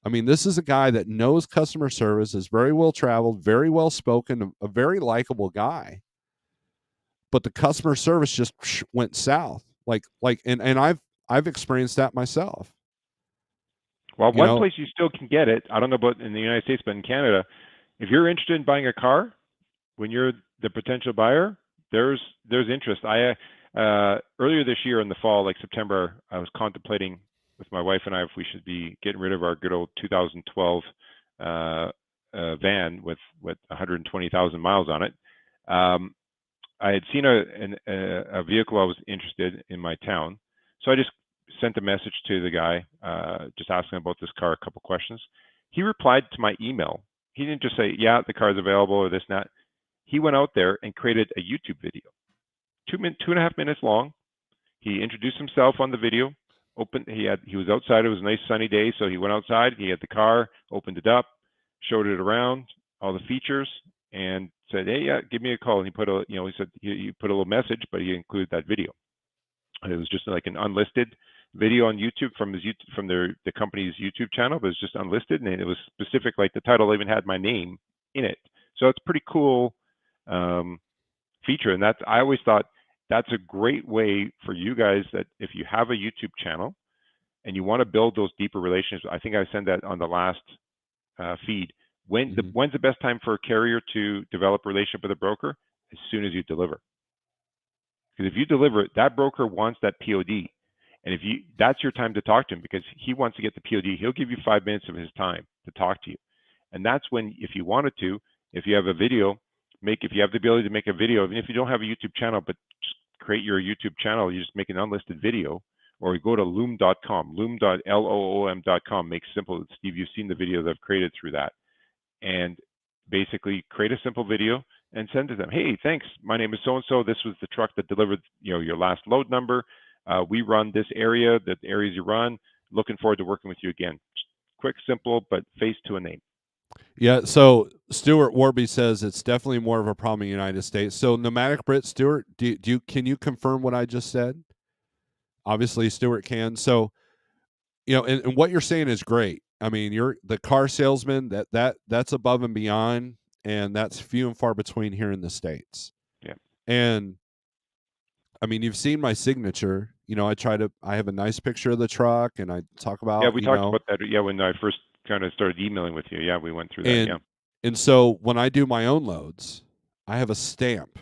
I mean, this is a guy that knows customer service, is very well traveled, very well spoken, a very likable guy. But the customer service just went south. And I've experienced that myself. Well, You one know, place you still can get it, I don't know about in the United States, but in Canada, if you're interested in buying a car, when you're the potential buyer, there's interest. I earlier this year in the fall, like September, I was contemplating with my wife and I if we should be getting rid of our good old 2012 van with 120,000 miles on it. I had seen a vehicle I was interested in my town, so I just sent a message to the guy, just asking about this car, a couple questions. He replied to my email. He didn't just say, "Yeah, the car's available" or this and that. He went out there and created a YouTube video, 2.5 minutes long. He introduced himself on the video. He was outside. It was a nice sunny day, so he went outside. He had the car, opened it up, showed it around, all the features, and said, "Hey, yeah, give me a call." And he said he put a little message, but he included that video. And it was just like an unlisted video on YouTube from the company's YouTube channel, but it was just unlisted, and it was specific. Like the title even had my name in it, so it's pretty cool feature. And I always thought that's a great way for you guys that if you have a YouTube channel and you want to build those deeper relationships. I think I sent that on the last feed. When's the best time for a carrier to develop a relationship with a broker? As soon as you deliver. Because if you deliver it, that broker wants that POD. And that's your time to talk to him because he wants to get the POD. He'll give you 5 minutes of his time to talk to you. And that's when, if you wanted to, if you have a video, if you have the ability to make a video, even if you don't have a YouTube channel, but just create your YouTube channel, you just make an unlisted video, or you go to loom.com, loom.loom.com, makes simple. Steve, you've seen the videos I've created through that. And basically create a simple video and send to them. "Hey, thanks. My name is so-and-so. This was the truck that delivered, your last load number. We run this area, the areas you run. Looking forward to working with you again. Quick, simple, but face to a name. Yeah. So Stuart Warby says it's definitely more of a problem in the United States. So Nomadic Brit, Stuart, can you confirm what I just said? Obviously, Stuart can. So and what you're saying is great. I mean, you're the car salesman. That's above and beyond, and that's few and far between here in the States. Yeah. And I mean, you've seen my signature. I have a nice picture of the truck, and I talk Yeah, about we talked about that. Yeah, when I first kind of started emailing with you. Yeah, we went through that. Yeah. and so when I do my own loads, I have a stamp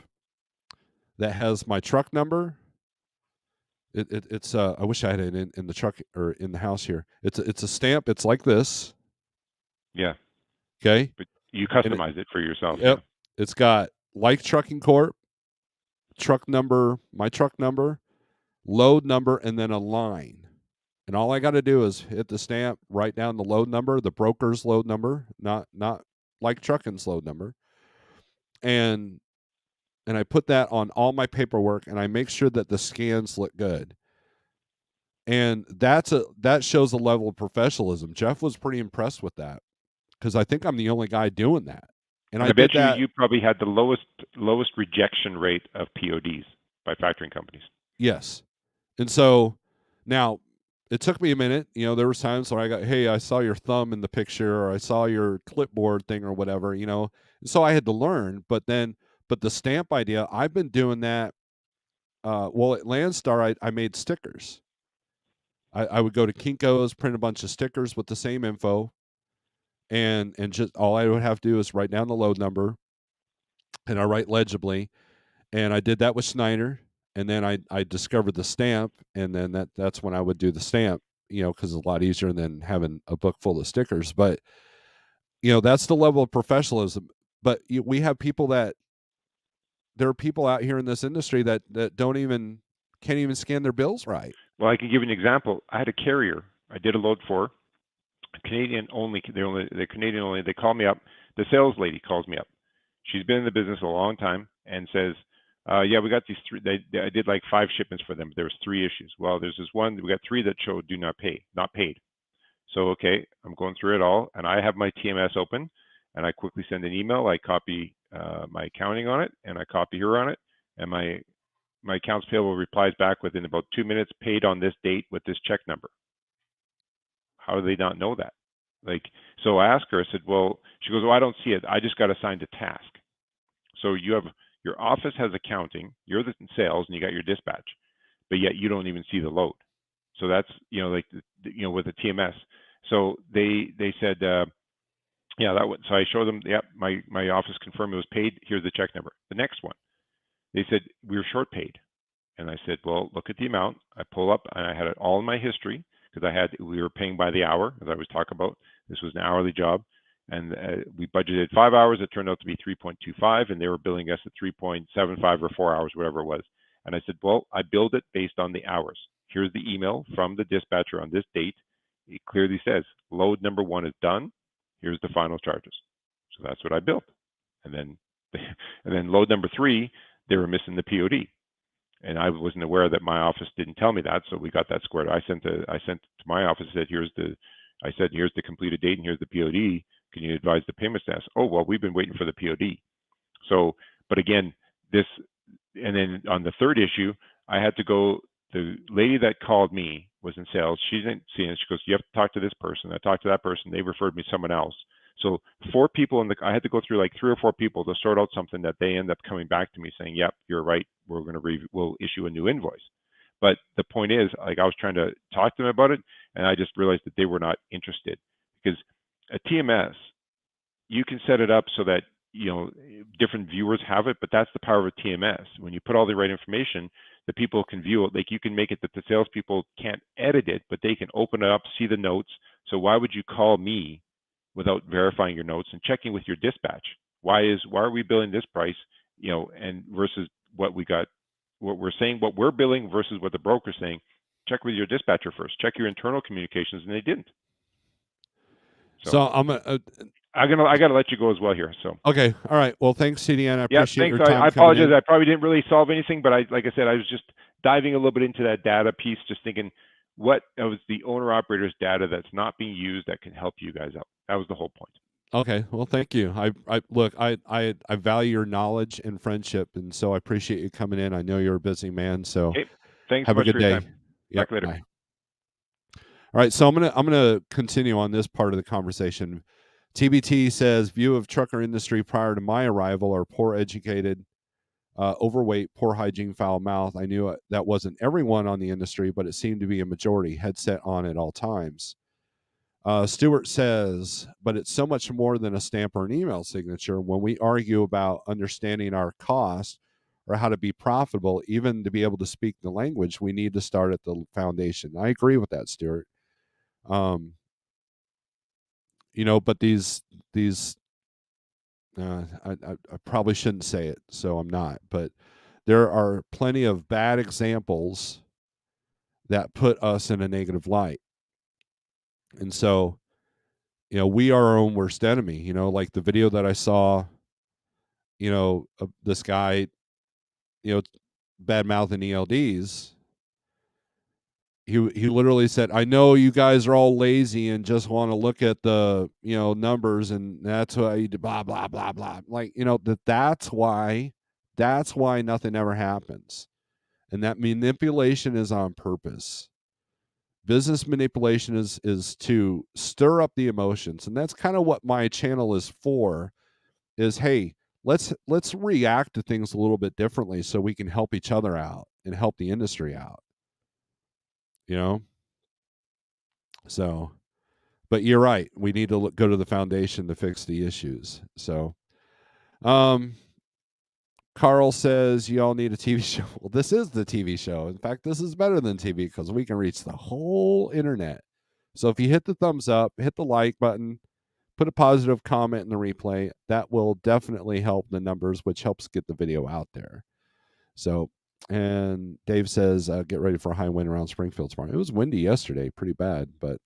that has my truck number. It's I wish I had it in the truck or in the house here. It's a stamp. It's like this. Yeah. Okay. But you And customize it for yourself. Yeah. yep, it's got like Trucking Corp, truck number, my truck number, load number, and then a line. And all I got to do is hit the stamp, write down the load number, the broker's load number, not like Trucking's load number, and I put that on all my paperwork, and I make sure that the scans look good. And that shows a level of professionalism. Jeff was pretty impressed with that because I think I'm the only guy doing that. And And I I bet did that. you probably had the lowest rejection rate of PODs by factoring companies. Yes. And so now it took me a minute. There were times where hey, I saw your thumb in the picture, or I saw your clipboard thing or whatever, So I had to learn, but the stamp idea, I've been doing that. Well, at Landstar, I made stickers. I would go to Kinko's, print a bunch of stickers with the same info, and just all I would have to do is write down the load number, and I write legibly. And I did that with Schneider, and then I discovered the stamp, and then that's when I would do the stamp, because it's a lot easier than having a book full of stickers. But that's the level of professionalism. But we have people there are people out here in this industry that can't even scan their bills right. Well, I can give you an example. I had a carrier I did a load for, Canadian only. They're Canadian only. They call me up. The sales lady calls me up. She's been in the business a long time and says, "Yeah, we got these three. I did like 5 shipments for them. But there was 3 issues. Well, there's this one. We got 3 that show do not pay, not paid. So okay, I'm going through it all, and I have my TMS open, and I quickly send an email. I copy my accounting on it, and I copy her on it, and my accounts payable replies back within about 2 minutes, paid on this date with this check number. How do they not know that? So I asked her, I said, well, she goes, well, I don't see it. I just got assigned a task. So your office has accounting, you're the sales, and you got your dispatch, but yet you don't even see the load. So that's, with the TMS. So they said, yeah, so I showed them, yeah, my office confirmed it was paid. Here's the check number. The next one, they said, we were short paid. And I said, well, look at the amount. I pull up, and I had it all in my history, because we were paying by the hour, as I was talking about. This was an hourly job, and we budgeted 5 hours. It turned out to be 3.25, and they were billing us at 3.75 or 4 hours, whatever it was. And I said, well, I billed it based on the hours. Here's the email from the dispatcher on this date. It clearly says load number 1 is done. Here's the final charges. So that's what I billed. And then load number 3, they were missing the POD. And I wasn't aware that my office didn't tell me that, so we got that squared. I sent to my office, said, here's the completed date and here's the POD. Can you advise the payment status? Oh, well, we've been waiting for the POD. So, but again, and then on the third issue, I had to go. The lady that called me was in sales. She didn't see it. She goes, you have to talk to this person. I talked to that person. They referred me to someone else. So 4 people I had to go through like 3 or 4 people to sort out something that they end up coming back to me saying, yep, you're right. We'll issue a new invoice. But the point is, I was trying to talk to them about it, and I just realized that they were not interested, because a TMS, you can set it up so that, different viewers have it, but that's the power of a TMS. When you put all the right information, the people can view it. Like, you can make it that the salespeople can't edit it, but they can open it up, see the notes. So why would you call me without verifying your notes and checking with your dispatch? Why are we billing this price, and versus what we're saying, what we're billing versus what the broker's saying? Check with your dispatcher first. Check your internal communications, and they didn't. So I got to let you go as well here. So okay, all right. Well, thanks, CDN. I appreciate your time. I apologize. I probably didn't really solve anything, but like I said, I was just diving a little bit into that data piece, just thinking what was the owner operator's data that's not being used that can help you guys out. That was the whole point. Okay, well, thank you. I look, I value your knowledge and friendship, and so I appreciate you coming in. I know you're a busy man, so Okay. Thanks so have a much good for your time. day. Talk Yep, to you later. bye. All right, so I'm gonna continue on this part of the conversation. TBT says view of trucker industry prior to my arrival are poor educated, overweight, poor hygiene, foul mouth. I knew that wasn't everyone on the industry, but it seemed to be a majority. Headset on at all times. Stewart says, but it's so much more than a stamp or an email signature. When we argue about understanding our cost or how to be profitable, even to be able to speak the language, we need to start at the foundation. I agree with that, Stewart. Um, but these I probably shouldn't say it, so I'm not. But there are plenty of bad examples that put us in a negative light, and so we are our own worst enemy. Like the video that I saw, this guy, you know, bad mouthing ELDs. He literally said, "I know you guys are all lazy and just want to look at the numbers, and that's why you do blah blah blah blah." Like that's why nothing ever happens, and that manipulation is on purpose. Business manipulation is to stir up the emotions, and that's kind of what my channel is for. Is hey, let's react to things a little bit differently so we can help each other out and help the industry out. You know, so but you're right. We need to go to the foundation to fix the issues. So, um, Carl says you all need a TV show. Well, this is the TV show. In fact, this is better than TV because we can reach the whole internet. So if you hit the thumbs up, hit the like button, put a positive comment in the replay, that will definitely help the numbers, which helps get the video out there. So, and Dave says, get ready for a high wind around Springfield tomorrow. It was windy yesterday, pretty bad, but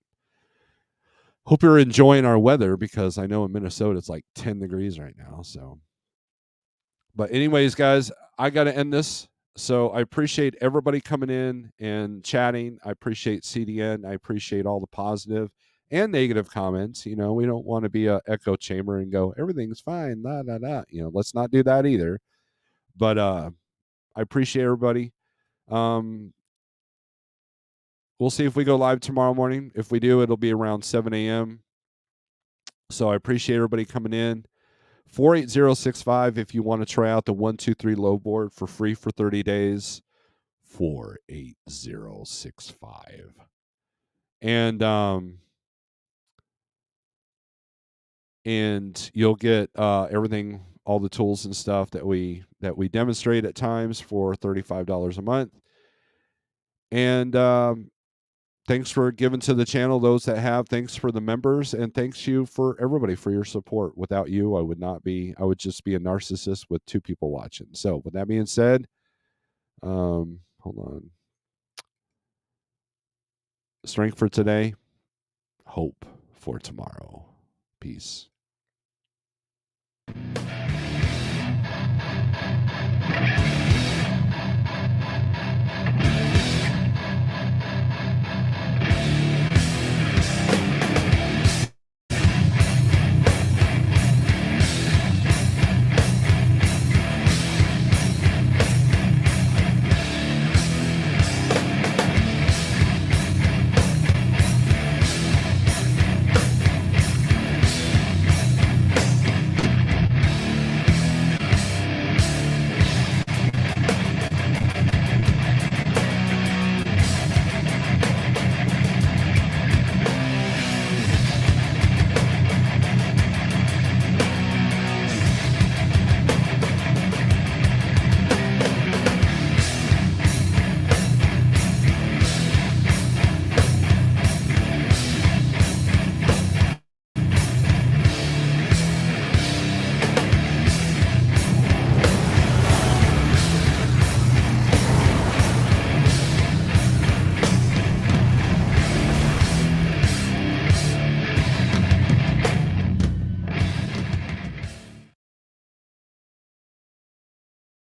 hope you're enjoying our weather because I know in Minnesota it's like 10 degrees right now. So, but anyways, guys, I got to end this. So I appreciate everybody coming in and chatting. I appreciate CDN. I appreciate all the positive and negative comments. We don't want to be a echo chamber and go everything's fine. Da da da. Let's not do that either. But I appreciate everybody. We'll see if we go live tomorrow morning. If we do, it'll be around 7 a.m. So I appreciate everybody coming in. 48065 if you want to try out the 123 low board for free for 30 days. 48065. And you'll get everything, all the tools and stuff that we demonstrate at times for $35 a month. And thanks for giving to the channel, those that have. Thanks for the members, and thanks you for everybody for your support. Without you, I would just be a narcissist with 2 people watching. So with that being said, hold on. Strength for today, hope for tomorrow. Peace.